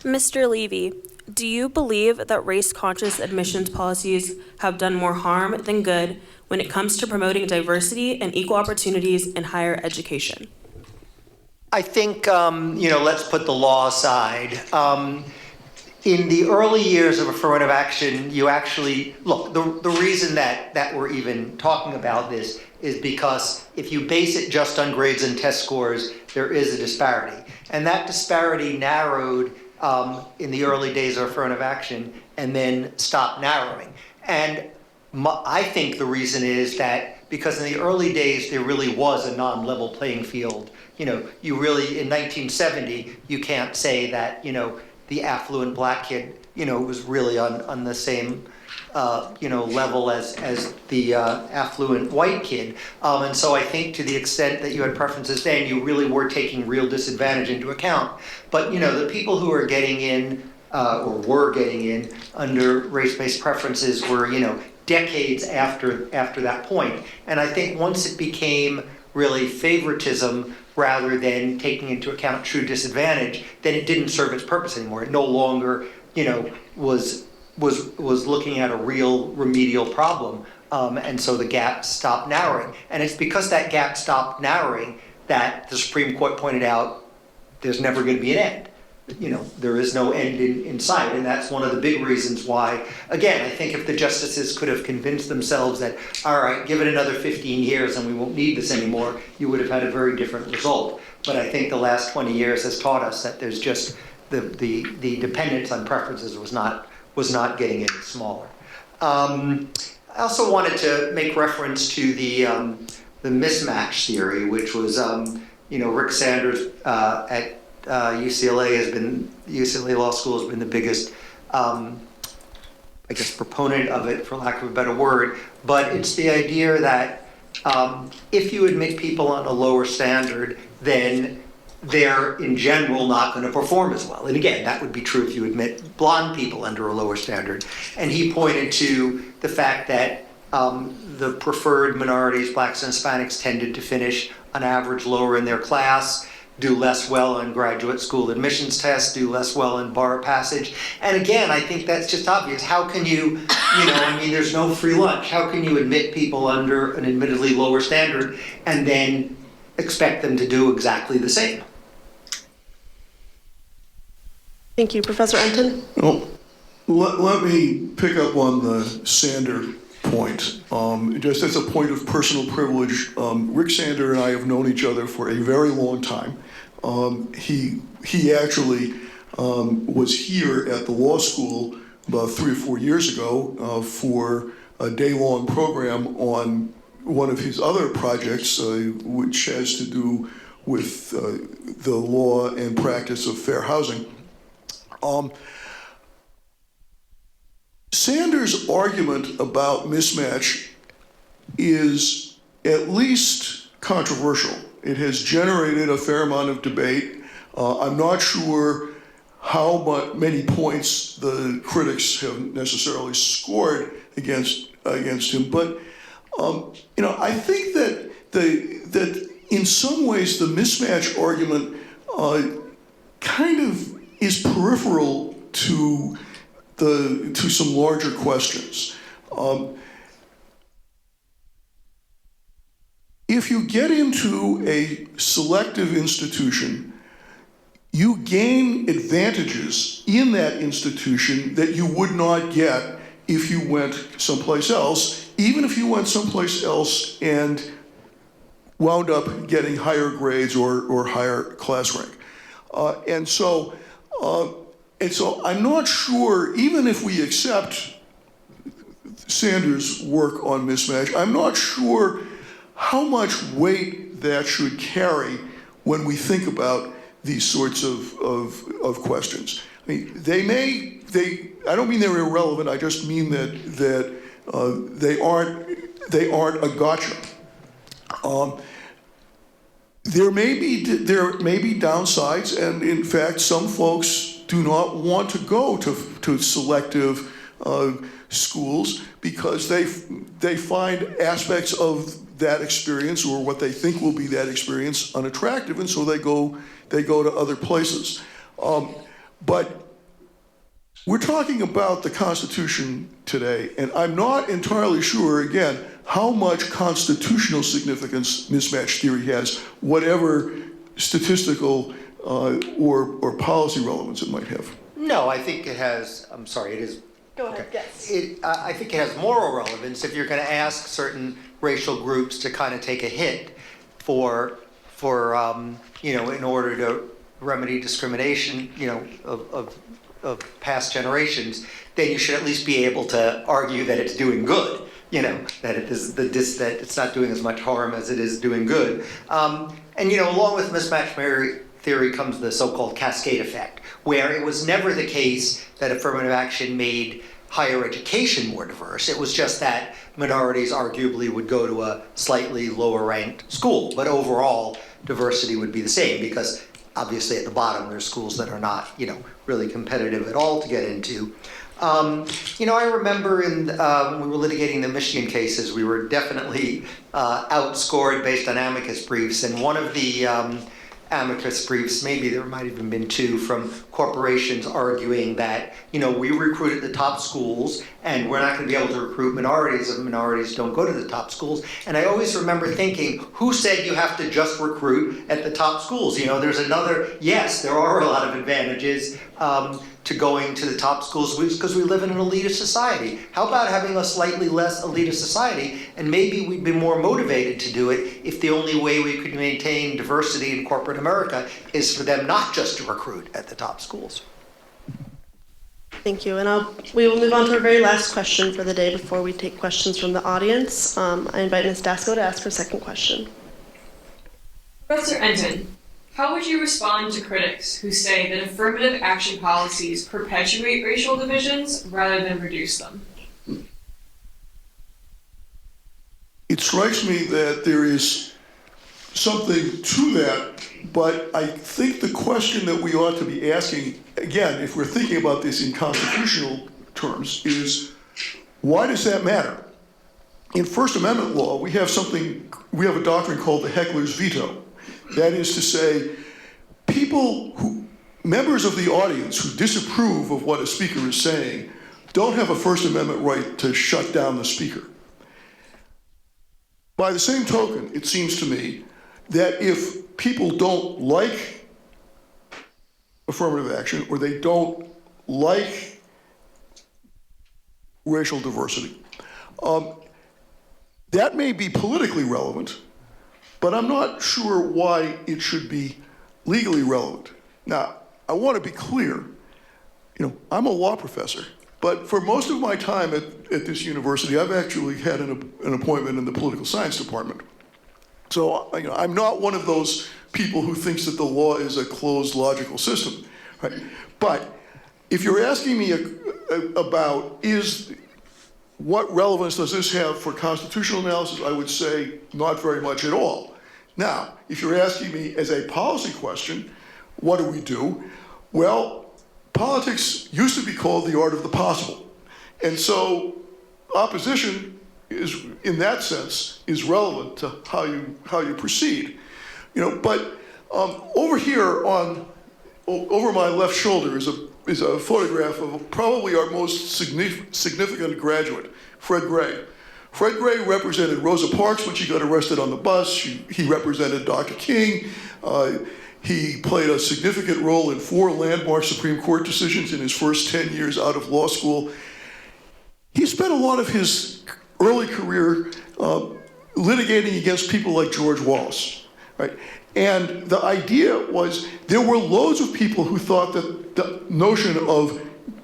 Mr. Levy, Do you believe that race-conscious admissions policies have done more harm than good when it comes to promoting diversity and equal opportunities in higher education? I think, let's put the law aside. In the early years of affirmative action, you actually, look, the reason that we're even talking about this is because if you base it just on grades and test scores, there is a disparity. And that disparity narrowed in the early days of affirmative action and then stopped narrowing. And I think the reason is that because in the early days, there really was a non-level playing field. You really, in 1970, you can't say that, the affluent black kid, was really on the same, level as the affluent white kid. And so I think to the extent that you had preferences then, you really were taking real disadvantage into account. But, the people who are getting in, or were getting in under race-based preferences were, decades after that point. And I think once it became really favoritism rather than taking into account true disadvantage, then it didn't serve its purpose anymore. It no longer, was looking at a real remedial problem. And so the gap stopped narrowing. And it's because that gap stopped narrowing that the Supreme Court pointed out there's never going to be an end. There is no end in sight, and that's one of the big reasons why, again, I think if the justices could have convinced themselves that, all right, give it another 15 years and we won't need this anymore, you would have had a very different result. But I think the last 20 years has taught us that there's just the dependence on preferences was not getting any smaller. I also wanted to make reference to the mismatch theory, which was, Rick Sanders at UCLA Law School has been the biggest, proponent of it, for lack of a better word. But it's the idea that if you admit people on a lower standard, then they're in general not going to perform as well. And again, that would be true if you admit blonde people under a lower standard. And he pointed to the fact that the preferred minorities, blacks and Hispanics, tended to finish on average lower in their class, do less well on graduate school admissions tests, do less well in bar passage. And again, I think that's just obvious. How can you, there's no free lunch. How can you admit people under an admittedly lower standard and then expect them to do exactly the same? Thank you. Professor Entin? Well, let me pick up on the Sander point. Just as a point of personal privilege, Rick Sander and I have known each other for a very long time. He actually was here at the law school about 3 or 4 years ago for a day-long program on one of his other projects, which has to do with the law and practice of fair housing. Sanders' argument about mismatch is at least controversial. It has generated a fair amount of debate. I'm not sure how many points the critics have necessarily scored against him, but I think that in some ways the mismatch argument kind of is peripheral to some larger questions. If you get into a selective institution, you gain advantages in that institution that you would not get if you went someplace else, even if you went someplace else and wound up getting higher grades or higher class rank. And so I'm not sure, even if we accept Sanders' work on mismatch, I'm not sure how much weight that should carry when we think about these sorts of questions. I mean, I don't mean they're irrelevant, I just mean that they aren't a gotcha. There may be downsides, and in fact, some folks do not want to go to selective schools because they find aspects of that experience or what they think will be that experience unattractive, and so they go to other places. But We're talking about the Constitution today, and I'm not entirely sure, again, how much constitutional significance mismatch theory has, whatever statistical or policy relevance it might have. No, I think it has, I'm sorry, it is. Go ahead, Okay. yes. I think it has moral relevance if you're going to ask certain racial groups to kind of take a hit for in order to remedy discrimination, of past generations, then you should at least be able to argue that it's doing good. That that it's not doing as much harm as it is doing good. Along with mismatch theory comes the so-called cascade effect, where it was never the case that affirmative action made higher education more diverse. It was just that minorities arguably would go to a slightly lower ranked school, but overall diversity would be the same, because obviously at the bottom there's schools that are not, really competitive at all to get into. I remember when we were litigating the Michigan cases, we were definitely outscored based on amicus briefs, and one of the amicus briefs, maybe there might have even been two, from corporations arguing that, we recruit at the top schools and we're not going to be able to recruit minorities if minorities don't go to the top schools. And I always remember thinking, who said you have to just recruit at the top schools? There's yes, there are a lot of advantages to going to the top schools because we live in an elitist society. How about having a slightly less elitist society, and maybe we'd be more motivated to do it if the only way we could maintain diversity in corporate America is for them not just to recruit at the top schools. Thank you, and we will move on to our very last question for the day before we take questions from the audience. I invite Ms. Dasko to ask her second question. Professor Entin, how would you respond to critics who say that affirmative action policies perpetuate racial divisions rather than reduce them? It strikes me that there is something to that, but I think the question that we ought to be asking, again, if we're thinking about this in constitutional terms, is why does that matter? In First Amendment law, we have a doctrine called the heckler's veto. That is to say, members of the audience who disapprove of what a speaker is saying don't have a First Amendment right to shut down the speaker. By the same token, it seems to me that if people don't like affirmative action, or they don't like racial diversity, that may be politically relevant, but I'm not sure why it should be legally relevant. Now, I want to be clear. I'm a law professor, but for most of my time at this university, I've actually had an appointment in the political science department. So, I'm not one of those people who thinks that the law is a closed logical system, right? But if you're asking me about what relevance does this have for constitutional analysis, I would say not very much at all. Now, if you're asking me as a policy question, what do we do? Well, politics used to be called the art of the possible. And so opposition is, in that sense, is relevant to how you proceed. But over here over my left shoulder is a photograph of probably our most significant graduate, Fred Gray. Fred Gray represented Rosa Parks when she got arrested on the bus. He represented Dr. King. He played a significant role in 4 landmark Supreme Court decisions in his first 10 years out of law school. He spent a lot of his early career litigating against people like George Wallace, right? And the idea was there were loads of people who thought that the notion of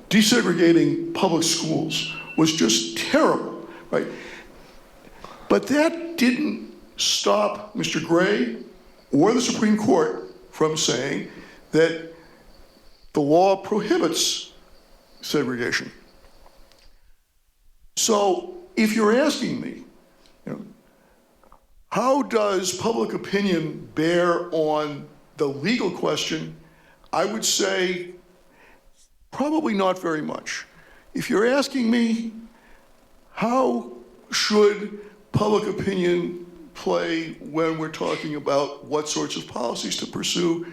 desegregating public schools was just terrible, right? But that didn't stop Mr. Gray or the Supreme Court from saying that the law prohibits segregation. So if you're asking me, how does public opinion bear on the legal question, I would say probably not very much. If you're asking me, how should public opinion play when we're talking about what sorts of policies to pursue,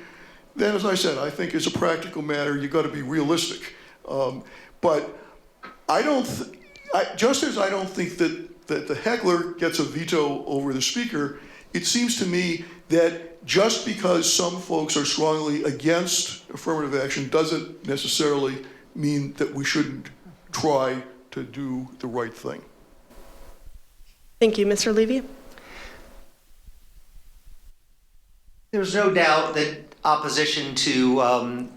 then, as I said, I think as a practical matter, you've got to be realistic. But I don't, just as I don't think that the heckler gets a veto over the speaker, it seems to me that just because some folks are strongly against affirmative action doesn't necessarily mean that we shouldn't try to do the right thing. Thank you. Mr. Levy? There's no doubt that opposition to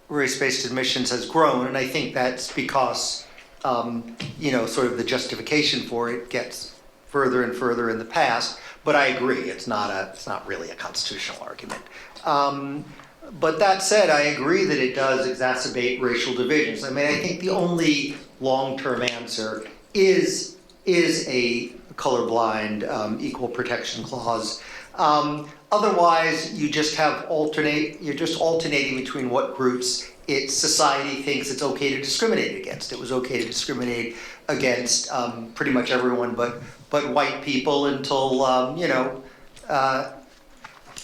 race-based admissions has grown, and I think that's because, sort of the justification for it gets further and further in the past. But I agree, it's not really a constitutional argument. But that said, I agree that it does exacerbate racial divisions. I mean, I think the only long-term answer is a colorblind equal protection clause. Otherwise, you're just alternating between what groups society thinks it's okay to discriminate against. It was okay to discriminate against pretty much everyone but white people until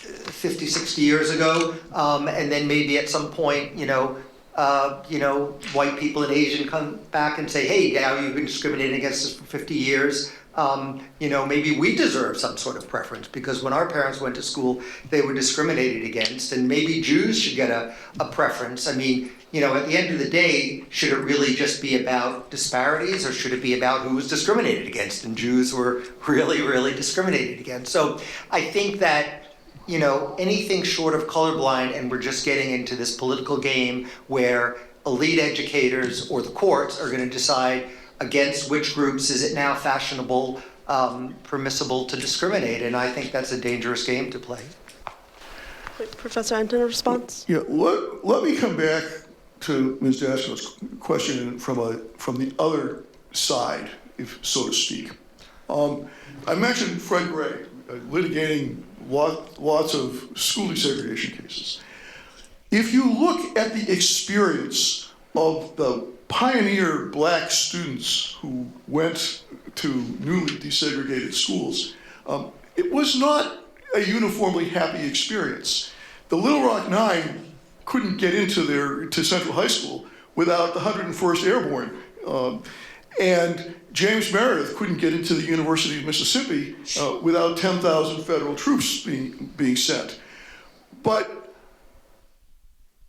50, 60 years ago, and then maybe at some point, white people and Asian come back and say, hey, now you've been discriminating against us for 50 years. Maybe we deserve some sort of preference because when our parents went to school, they were discriminated against, and maybe Jews should get a preference. I mean, at the end of the day, should it really just be about disparities, or should it be about who was discriminated against? And Jews were really, really discriminated against. So I think that, anything short of colorblind, and we're just getting into this political game where elite educators or the courts are going to decide against which groups is it now fashionable, permissible to discriminate, and I think that's a dangerous game to play. Professor Entin, a response? Yeah, let me come back to Ms. Daskow's question from the other side, if so to speak. I mentioned Fred Gray litigating lots of school desegregation cases. If you look at the experience of the pioneer black students who went to newly desegregated schools, it was not a uniformly happy experience. The Little Rock Nine couldn't get to Central High School without the 101st Airborne, and James Meredith couldn't get into the University of Mississippi without 10,000 federal troops being sent. But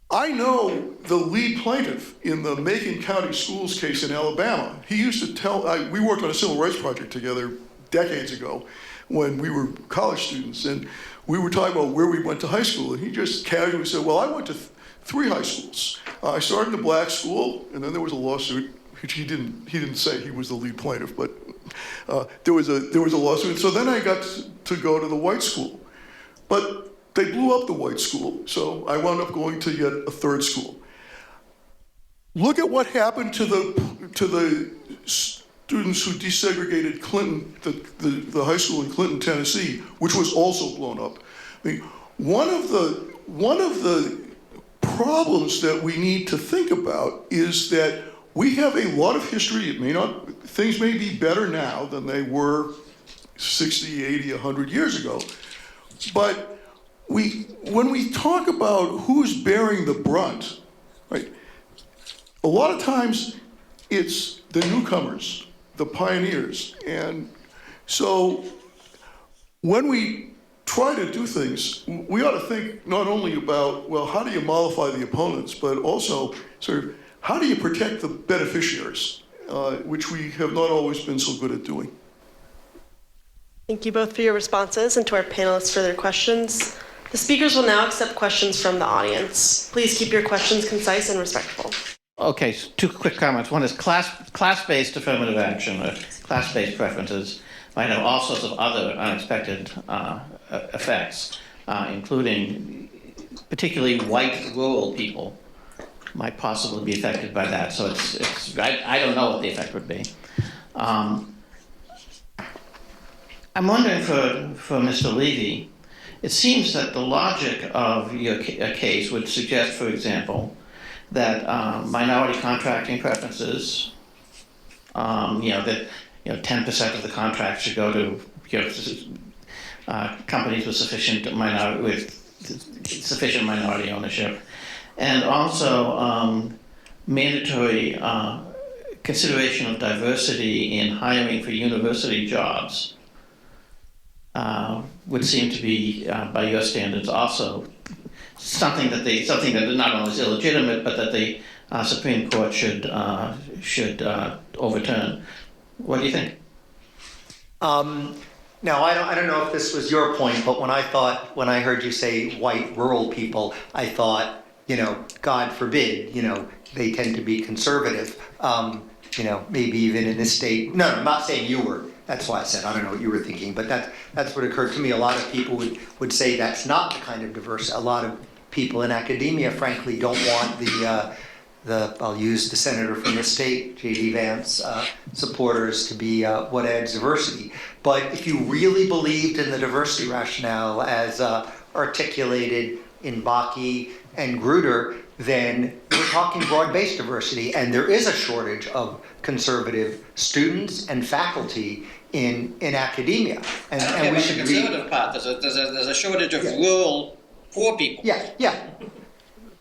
I know the lead plaintiff in the Macon County Schools case in Alabama. He used to tell, we worked on a civil rights project together decades ago when we were college students, and we were talking about where we went to high school, and he just casually said, well, I went to 3 high schools. I started in a black school, and then there was a lawsuit, which he didn't say he was the lead plaintiff, but there was a lawsuit. So then I got to go to the white school, but they blew up the white school, so I wound up going to yet a 3rd school. Look at what happened to the students who desegregated Clinton, the high school in Clinton, Tennessee, which was also blown up. I mean, one of the problems that we need to think about is that we have a lot of history. Things may be better now than they were 60, 80, 100 years ago. But when we talk about who's bearing the brunt, right, a lot of times it's the newcomers, the pioneers. And so when we try to do things, we ought to think not only about, well, how do you mollify the opponents, but also sort of how do you protect the beneficiaries, which we have not always been so good at doing. Thank you both for your responses, and to our panelists for their questions. The speakers will now accept questions from the audience. Please keep your questions concise and respectful. Okay, so 2 quick comments. One is class-based affirmative action, or class-based preferences might have all sorts of other unexpected effects, including particularly white rural people might possibly be affected by that. So I don't know what the effect would be. I'm wondering for Mr. Levy, it seems that the logic of your case would suggest, for example, that minority contracting preferences, that 10% of the contracts should go to companies with sufficient minority ownership, and also mandatory consideration of diversity in hiring for university jobs would seem to be, by your standards, also something that not only is illegitimate, but that the Supreme Court should overturn. What do you think? Now, I don't know if this was your point, but when I heard you say white rural people, I thought, God forbid, they tend to be conservative. Maybe even in this state. No, I'm not saying you were. That's why I said I don't know what you were thinking, but that's what occurred to me. A lot of people would say that's not the kind of diversity. A lot of people in academia, frankly, don't want I'll use the senator from the state, J.D. Vance, supporters to be what adds diversity. But if you really believed in the diversity rationale as articulated in Bakke and Grutter, then we're talking broad-based diversity, and there is a shortage of conservative students and faculty in academia. And we should the conservative part. There's a shortage of rural poor people. Yeah.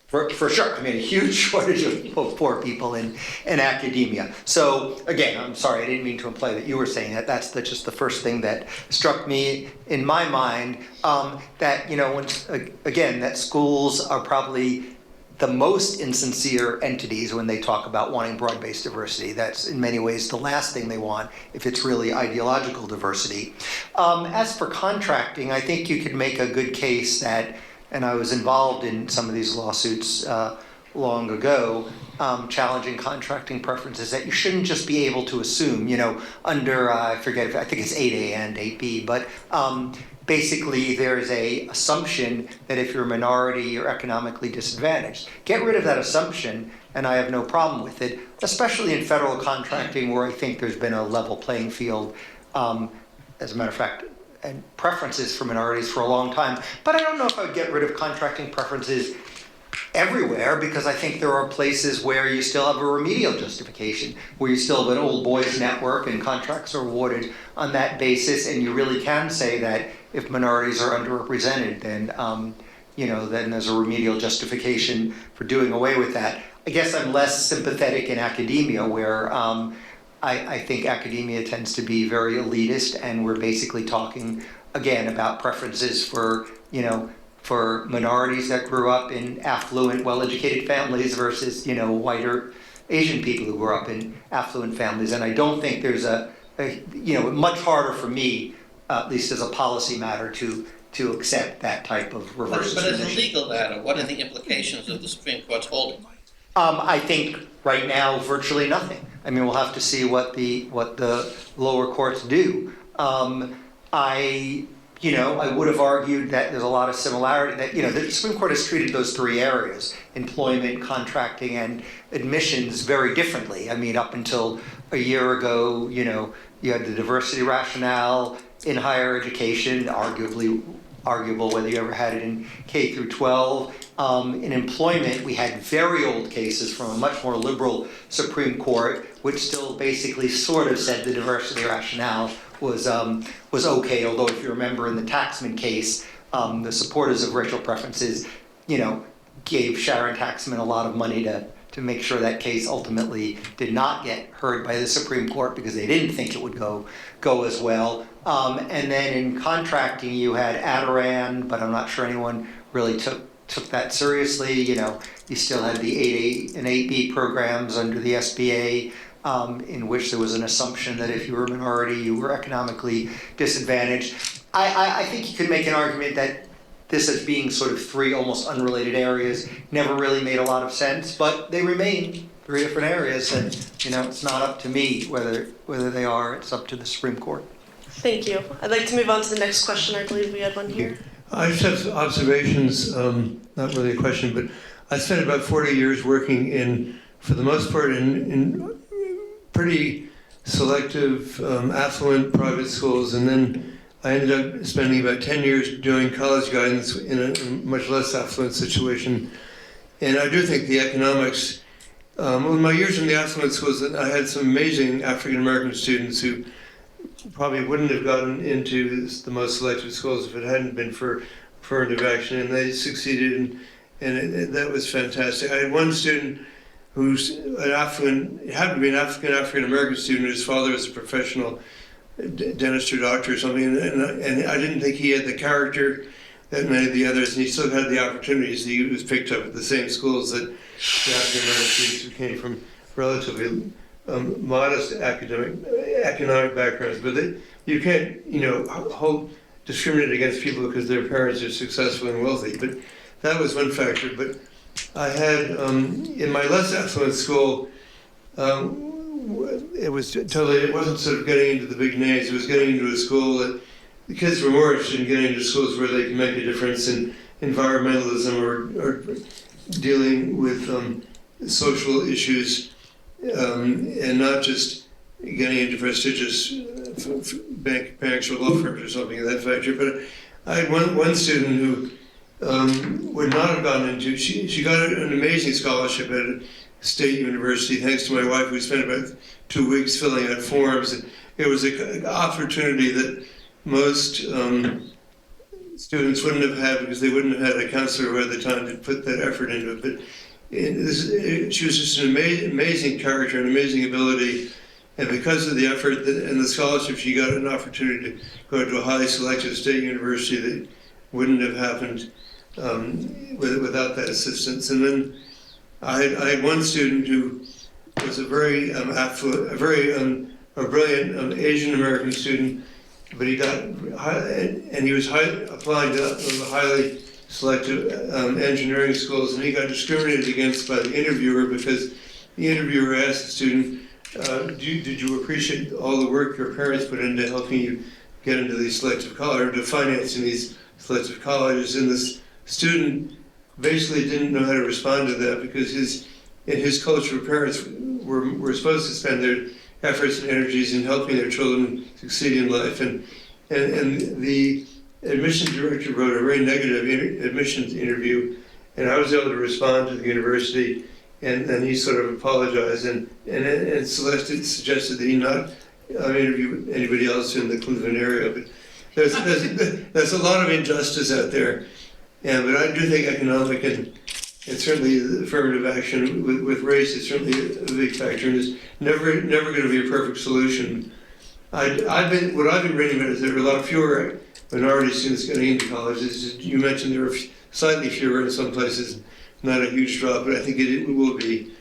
For sure. I mean, a huge shortage of poor people in academia. So again, I'm sorry, I didn't mean to imply that you were saying that. That's just the first thing that struck me in my mind, that, that schools are probably the most insincere entities when they talk about wanting broad-based diversity. That's in many ways the last thing they want if it's really ideological diversity. As for contracting, I think you could make a good case that, and I was involved in some of these lawsuits long ago, challenging contracting preferences, that you shouldn't just be able to assume, under, I think it's 8A and 8B, but basically there's a assumption that if you're a minority, you're economically disadvantaged. Get rid of that assumption, and I have no problem with it, especially in federal contracting, where I think there's been a level playing field, as a matter of fact, and preferences for minorities for a long time. But I don't know if I would get rid of contracting preferences everywhere, because I think there are places where you still have a remedial justification, where you still have an old boys network and contracts are awarded on that basis, and you really can say that if minorities are underrepresented, then then there's a remedial justification for doing away with that. I guess I'm less sympathetic in academia, where I think academia tends to be very elitist, and we're basically talking again about preferences for minorities that grew up in affluent, well-educated families versus, white or Asian people who grew up in affluent families. And I don't think there's much harder for me, at least as a policy matter, to accept that type of reverse discrimination. But as a legal matter, what are the implications of the Supreme Court's holding? I think right now, virtually nothing. I mean, we'll have to see what the lower courts do. I would have argued that there's a lot of similarity, that, the Supreme Court has treated those three areas, employment, contracting, and admissions, very differently. I mean, up until a year ago, you had the diversity rationale in higher education, arguable whether you ever had it in K through 12. In employment, we had very old cases from a much more liberal Supreme Court, which still basically sort of said the diversity rationale was okay, although if you remember in the Taxman case, the supporters of racial preferences, gave Sharon Taxman a lot of money to make sure that case ultimately did not get heard by the Supreme Court, because they didn't think it would go as well. And then in contracting, you had Adirondack, but I'm not sure anyone really took that seriously. You still had the 8A and 8B programs under the SBA, in which there was an assumption that if you were a minority, you were economically disadvantaged. I think you could make an argument that this as being sort of three almost unrelated areas never really made a lot of sense, but they remain three different areas, and it's not up to me whether they are. It's up to the Supreme Court. Thank you. I'd like to move on to the next question. I believe we had one here. I just have some observations, not really a question, but I spent about 40 years working for the most part, in pretty selective, affluent private schools, and then I ended up spending about 10 years doing college guidance in a much less affluent situation. And I do think the economics, my years in the affluent schools, I had some amazing African-American students who probably wouldn't have gotten into the most selective schools if it hadn't been for affirmative action, and they succeeded, and that was fantastic. I had one student who's happened to be an African-American student. His father was a professional dentist or doctor or something, and I didn't think he had the character that many of the others, and he still had the opportunities. He was picked up at the same schools that the African-American students who came from relatively modest economic backgrounds. But you can't, discriminate against people because their parents are successful and wealthy. But that was one factor. But I had, in my less affluent school, it wasn't sort of getting into the big names. It was getting into a school that the kids were more interested in getting into schools where they can make a difference in environmentalism or dealing with social issues, and not just getting into prestigious banks or law firms or something of that factor. But I had one student who would not have gone into, she got an amazing scholarship at a state university thanks to my wife, who spent about 2 weeks filling out forms. And it was an opportunity that most students wouldn't have had because they wouldn't have had a counselor who had the time to put that effort into it. But she was just an amazing character, an amazing ability. And because of the effort and the scholarship, she got an opportunity to go to a highly selective state university that wouldn't have happened without that assistance. And then I had one student who was a very affluent, a brilliant Asian American student, but he was applying to the highly selective engineering schools, and he got discriminated against by the interviewer because the interviewer asked the student, did you appreciate all the work your parents put into helping you get into these selective colleges, or to financing these selective colleges? And this student basically didn't know how to respond to that because in his culture, parents were supposed to spend their efforts and energies in helping their children succeed in life. And the admissions director wrote a very negative admissions interview, and I was able to respond to the university, and he sort of apologized, and Celeste suggested that he not interview anybody else in the Cleveland area. But there's a lot of injustice out there, but I do think economic and certainly the affirmative action with race is certainly a big factor, and is never going to be a perfect solution. What I've been reading about is there are a lot fewer minority students getting into college. You mentioned there are slightly fewer in some places, not a huge drop, but I think it will be.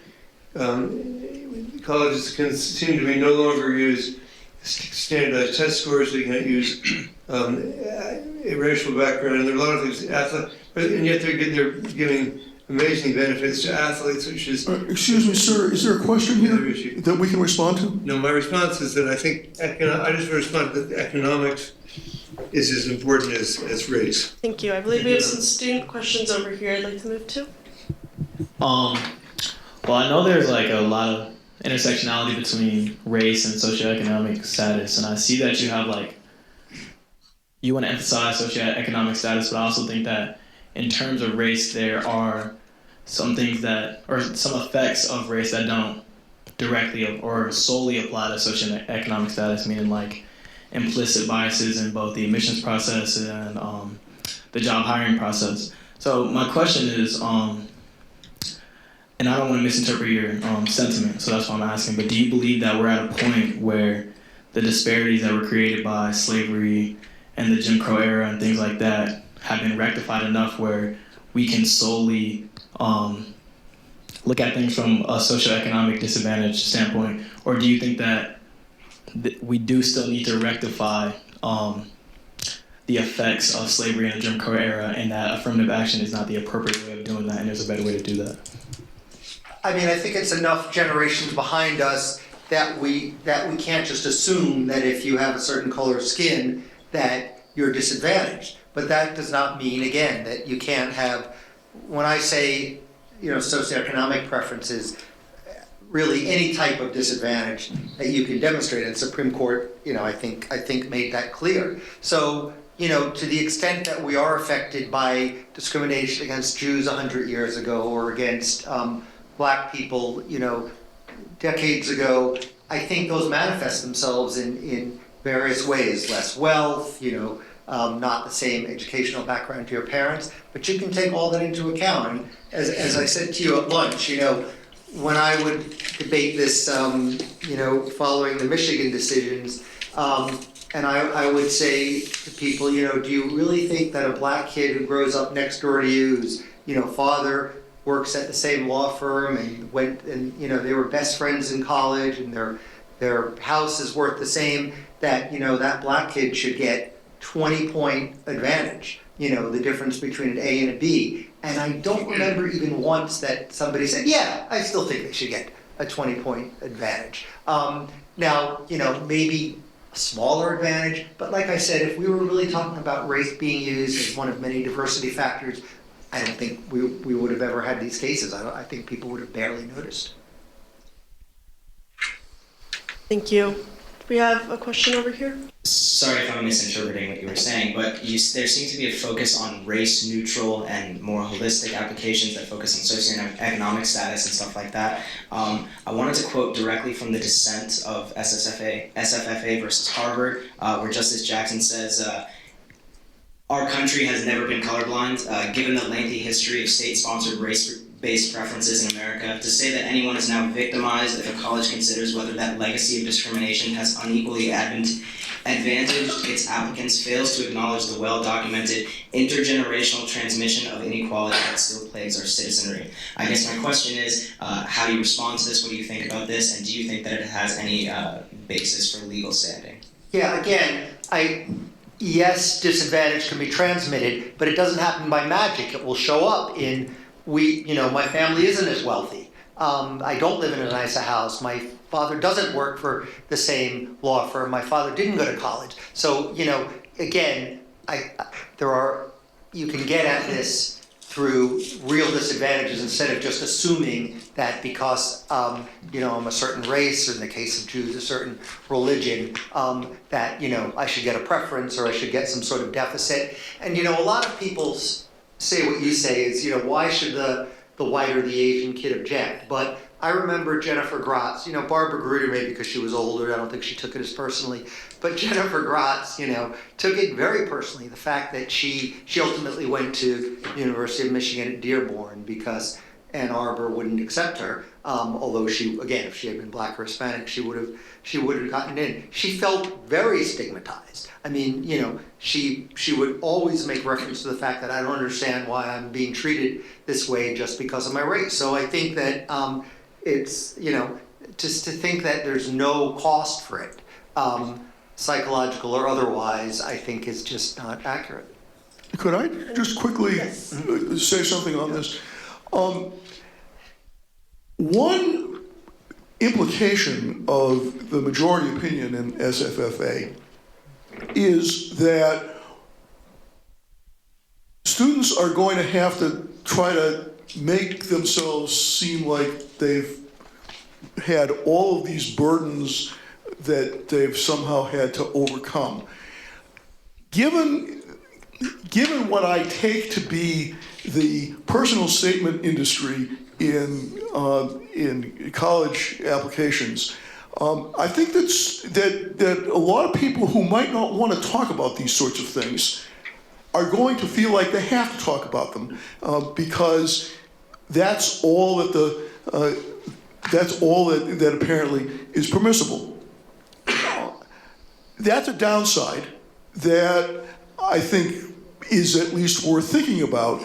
Colleges can seem to be no longer use standardized test scores. They can't use a racial background, and there are a lot of things. And yet they're giving amazing benefits to athletes, which is... Excuse me, sir, is there a question here that we can respond to? No, my response is that I think, I just respond that economics is as important as race. Thank you. I believe we have some student questions over here I'd like to move to. Well, I know there's like a lot of intersectionality between race and socioeconomic status, and I see that you have you want to emphasize socioeconomic status, but I also think that in terms of race, there are some things or some effects of race that don't directly or solely apply to socioeconomic status, meaning implicit biases in both the admissions process and the job hiring process. So my question is, and I don't want to misinterpret your sentiment, so that's why I'm asking, but do you believe that we're at a point where the disparities that were created by slavery and the Jim Crow era and things like that have been rectified enough where we can solely look at things from a socioeconomic disadvantage standpoint? Or do you think that we do still need to rectify the effects of slavery and the Jim Crow era, and that affirmative action is not the appropriate way of doing that, and there's a better way to do that? I mean, I think it's enough generations behind us that we can't just assume that if you have a certain color of skin that you're disadvantaged. But that does not mean, again, that you can't have, when I say, socioeconomic preferences, really any type of disadvantage that you can demonstrate. And the Supreme Court, I think made that clear. So, to the extent that we are affected by discrimination against Jews 100 years ago or against Black people, decades ago, I think those manifest themselves in various ways. Less wealth, not the same educational background to your parents, but you can take all that into account. And as I said to you at lunch, when I would debate this, following the Michigan decisions, and I would say to people, do you really think that a black kid who grows up next door to you, whose, father works at the same law firm and they were best friends in college and their house is worth the same, that, that black kid should get 20-point advantage, the difference between an A and a B. And I don't remember even once that somebody said, yeah, I still think they should get a 20-point advantage. Now, maybe a smaller advantage, but like I said, if we were really talking about race being used as one of many diversity factors, I don't think we would have ever had these cases. I think people would have barely noticed. Thank you. We have a question over here. Sorry if I'm misinterpreting what you were saying, but there seems to be a focus on race-neutral and more holistic applications that focus on socioeconomic status and stuff like that. I wanted to quote directly from the dissent of SFFA versus Harvard, where Justice Jackson says, our country has never been colorblind, given the lengthy history of state-sponsored race-based preferences in America. To say that anyone is now victimized if a college considers whether that legacy of discrimination has unequally advantaged its applicants fails to acknowledge the well-documented intergenerational transmission of inequality that still plagues our citizenry. I guess my question is, how do you respond to this? What do you think about this? And do you think that it has any basis for legal standing? Yeah, again, yes, disadvantage can be transmitted, but it doesn't happen by magic. It will show up in, my family isn't as wealthy. I don't live in a nicer house. My father doesn't work for the same law firm. My father didn't go to college. So, again, you can get at this through real disadvantages instead of just assuming that because, I'm a certain race, or in the case of Jews, a certain religion, that, I should get a preference or I should get some sort of deficit. And, a lot of people say what you say is, why should the white or the Asian kid object? But I remember Jennifer Gratz, Barbara Gruder maybe because she was older, I don't think she took it as personally, but Jennifer Gratz, took it very personally, the fact that she ultimately went to the University of Michigan at Dearborn because Ann Arbor wouldn't accept her, although she, again, if she had been black or Hispanic, she would have gotten in. She felt very stigmatized. I mean, she would always make reference to the fact that I don't understand why I'm being treated this way just because of my race. So I think that it's, just to think that there's no cost for it, psychological or otherwise, I think is just not accurate. Could I just quickly say something on this? One implication of the majority opinion in SFFA is that students are going to have to try to make themselves seem like they've had all of these burdens that they've somehow had to overcome. Given what I take to be the personal statement industry in college applications, I think that a lot of people who might not want to talk about these sorts of things are going to feel like they have to talk about them because that's all that that apparently is permissible. That's a downside that I think is at least worth thinking about.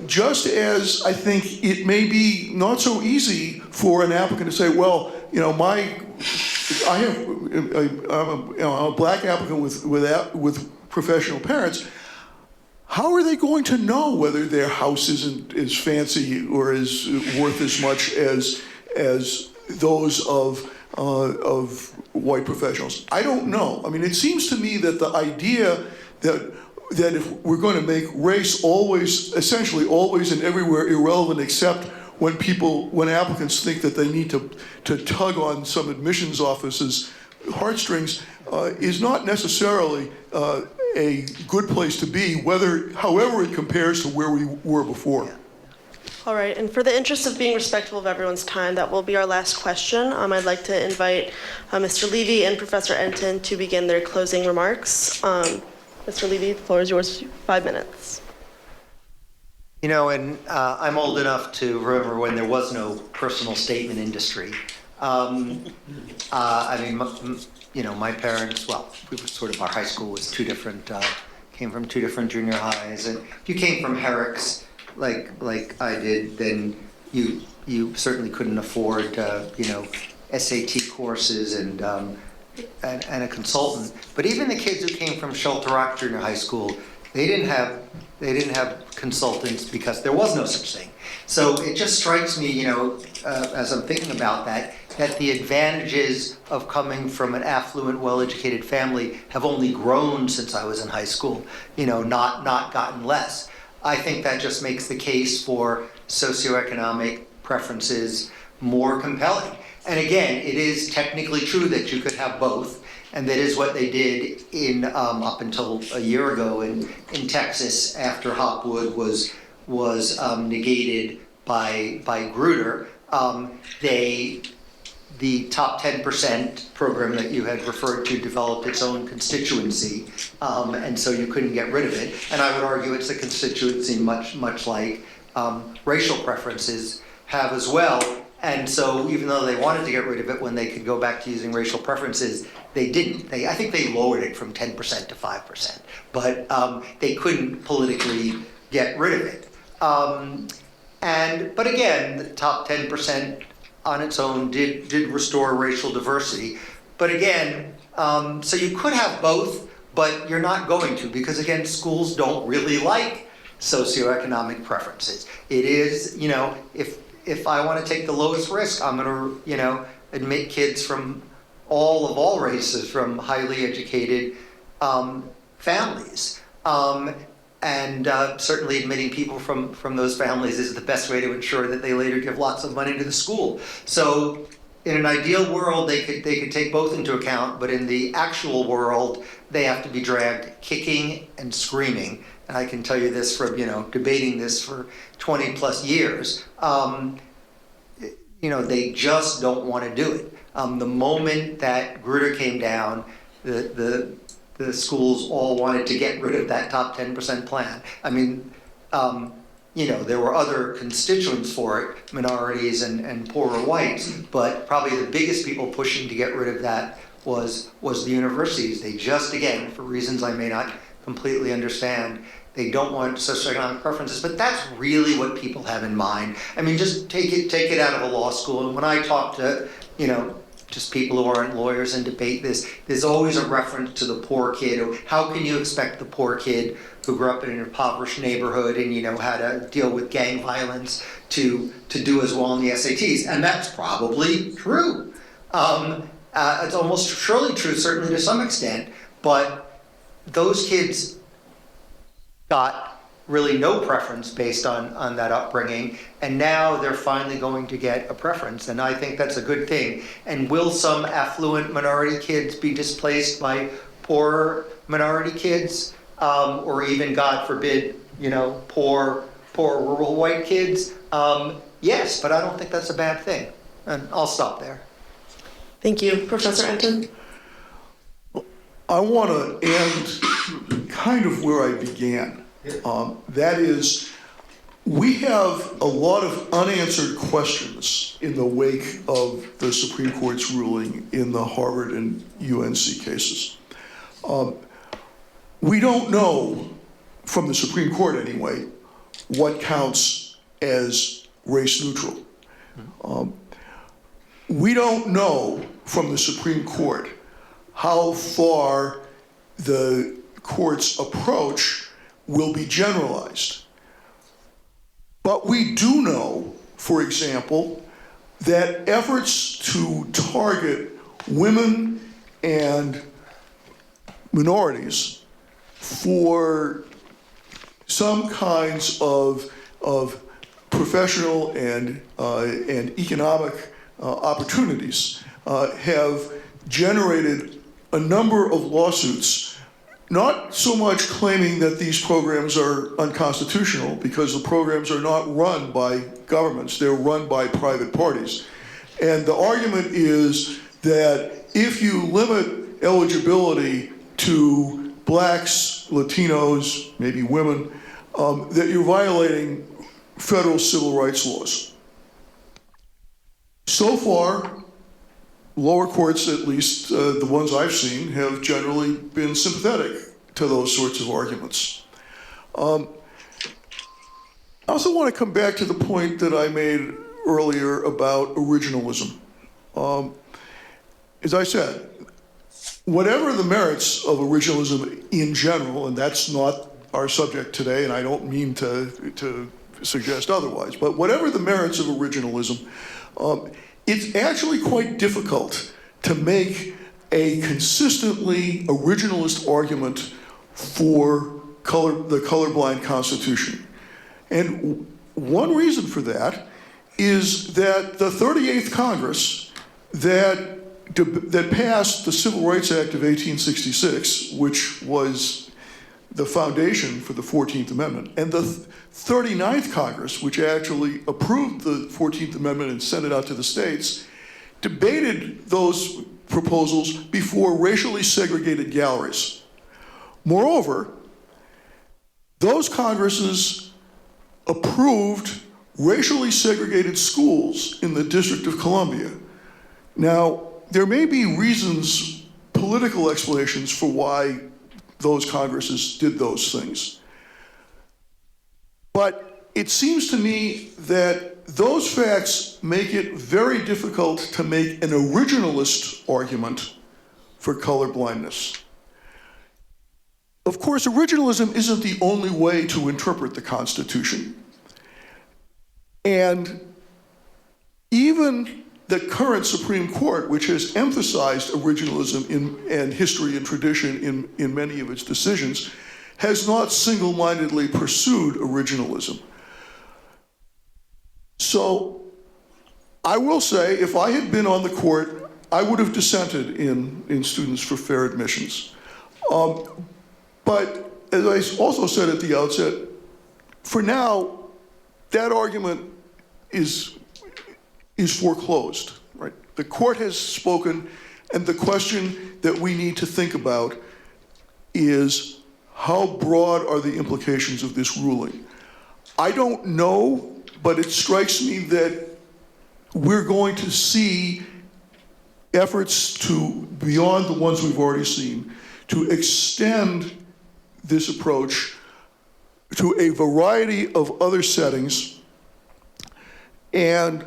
Just as I think it may be not so easy for an applicant to say, well, I'm a black applicant with professional parents. How are they going to know whether their house isn't as fancy or is worth as much as those of white professionals? I don't know. I mean, it seems to me that the idea that if we're going to make race essentially always and everywhere irrelevant except when applicants think that they need to tug on some admissions office's heartstrings is not necessarily a good place to be, however it compares to where we were before. Yeah. All right, and for the interest of being respectful of everyone's time, that will be our last question. I'd like to invite Mr. Levy and Professor Entin to begin their closing remarks. Mr. Levy, the floor is yours, 5 minutes. You know, and I'm old enough to remember when there was no personal statement industry. I mean, you know, my parents, well, we were sort of, our high school was two different, came from two different junior highs. And if you came from Herrick's, like I did, then you certainly couldn't afford, you know, SAT courses and a consultant. But even the kids who came from Shelter Rock Junior High School, they didn't have consultants because there was no such thing. So it just strikes me, you know, as I'm thinking about that the advantages of coming from an affluent, well-educated family have only grown since I was in high school, you know, not gotten less. I think that just makes the case for socioeconomic preferences more compelling. And again, it is technically true that you could have both, and that is what they did in up until a year ago in Texas after Hopwood was negated by Grutter. The top 10% program that you had referred to developed its own constituency, and so you couldn't get rid of it. And I would argue it's a constituency much like racial preferences have as well. And so even though they wanted to get rid of it when they could go back to using racial preferences, they didn't. I think they lowered it from 10% to 5%, but they couldn't politically get rid of it. But again, the top 10% on its own did restore racial diversity. But again, so you could have both, but you're not going to, because again, schools don't really like socioeconomic preferences. It is, you know, if I want to take the lowest risk, I'm going to, you know, admit kids from all races, from highly educated families. And certainly admitting people from those families is the best way to ensure that they later give lots of money to the school. So in an ideal world, they could take both into account, but in the actual world, they have to be dragged kicking and screaming. And I can tell you this from, you know, debating this for 20 plus years. You know, they just don't want to do it. The moment that Grutter came down, the schools all wanted to get rid of that top 10% plan. I mean, you know, there were other constituents for it, minorities and poorer whites, but probably the biggest people pushing to get rid of that was the universities. They just, again, for reasons I may not completely understand, they don't want socioeconomic preferences, but that's really what people have in mind. I mean, just take it out of a law school. And when I talk to, you know, just people who aren't lawyers and debate this, there's always a reference to the poor kid. How can you expect the poor kid who grew up in an impoverished neighborhood and, you know, had to deal with gang violence to do as well in the SATs? And that's probably true. It's almost surely true, certainly to some extent, but those kids got really no preference based on that upbringing, and now they're finally going to get a preference, and I think that's a good thing. And will some affluent minority kids be displaced by poorer minority kids, or even, God forbid, you know, poor rural white kids? Yes, but I don't think that's a bad thing, and I'll stop there. Thank you. Professor Entin? I want to end kind of where I began. That is, we have a lot of unanswered questions in the wake of the Supreme Court's ruling in the Harvard and UNC cases. We don't know, from the Supreme Court anyway, what counts as race neutral. We don't know from the Supreme Court how far the court's approach will be generalized. But we do know, for example, that efforts to target women and minorities for some kinds of professional and economic opportunities have generated a number of lawsuits, not so much claiming that these programs are unconstitutional, because the programs are not run by governments, they're run by private parties. And the argument is that if you limit eligibility to blacks, Latinos, maybe women, that you're violating federal civil rights laws. So far, lower courts, at least the ones I've seen, have generally been sympathetic to those sorts of arguments. I also want to come back to the point that I made earlier about originalism. As I said, whatever the merits of originalism in general, and that's not our subject today, and I don't mean to suggest otherwise, but whatever the merits of originalism, it's actually quite difficult to make a consistently originalist argument for the colorblind Constitution. And one reason for that is that the 38th Congress that passed the Civil Rights Act of 1866, which was the foundation for the 14th Amendment, and the 39th Congress, which actually approved the 14th Amendment and sent it out to the states, debated those proposals before racially segregated galleries. Moreover, those Congresses approved racially segregated schools in the District of Columbia. Now, there may be reasons, political explanations for why those Congresses did those things. But it seems to me that those facts make it very difficult to make an originalist argument for colorblindness. Of course, originalism isn't the only way to interpret the Constitution. And even the current Supreme Court, which has emphasized originalism and history and tradition in many of its decisions, has not single-mindedly pursued originalism. So I will say, if I had been on the court, I would have dissented in Students for Fair Admissions. But as I also said at the outset, for now, that argument is foreclosed, right? The court has spoken, and the question that we need to think about is how broad are the implications of this ruling? I don't know, but it strikes me that we're going to see efforts to, beyond the ones we've already seen, to extend this approach to a variety of other settings. And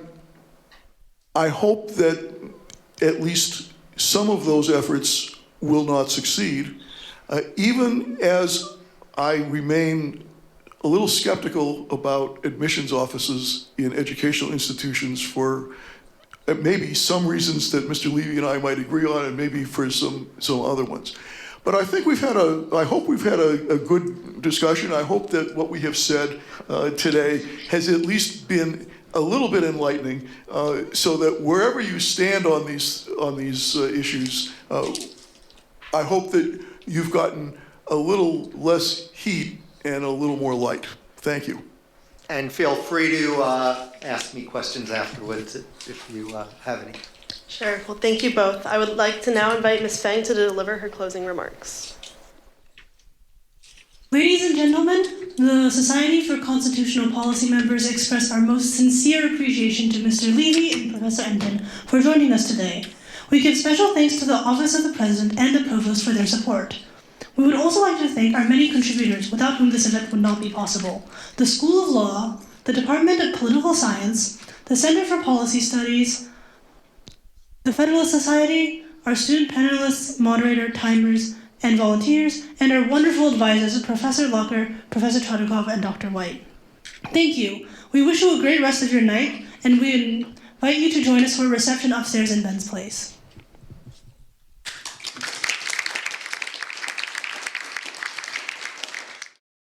I hope that at least some of those efforts will not succeed, even as I remain a little skeptical about admissions offices in educational institutions for maybe some reasons that Mr. Levy and I might agree on, and maybe for some other ones. But I think I hope we've had a good discussion. I hope that what we have said today has at least been a little bit enlightening, so that wherever you stand on these issues, I hope that you've gotten a little less heat and a little more light. Thank you. And feel free to ask me questions afterwards if you have any. Sure. Well, thank you both. I would like to now invite Ms. Feng to deliver her closing remarks. Ladies and gentlemen, the Society for Constitutional Policy members express our most sincere appreciation to Mr. Levy and Professor Entin for joining us today. We give special thanks to the Office of the President and the Provost for their support. We would also like to thank our many contributors without whom this event would not be possible. The School of Law, the Department of Political Science, the Center for Policy Studies, the Federalist Society, our student panelists, moderator, timers, and volunteers, and our wonderful advisors, Professor Locker, Professor Chodakov, and Dr. White. Thank you. We wish you a great rest of your night, and we invite you to join us for a reception upstairs in Ben's Place.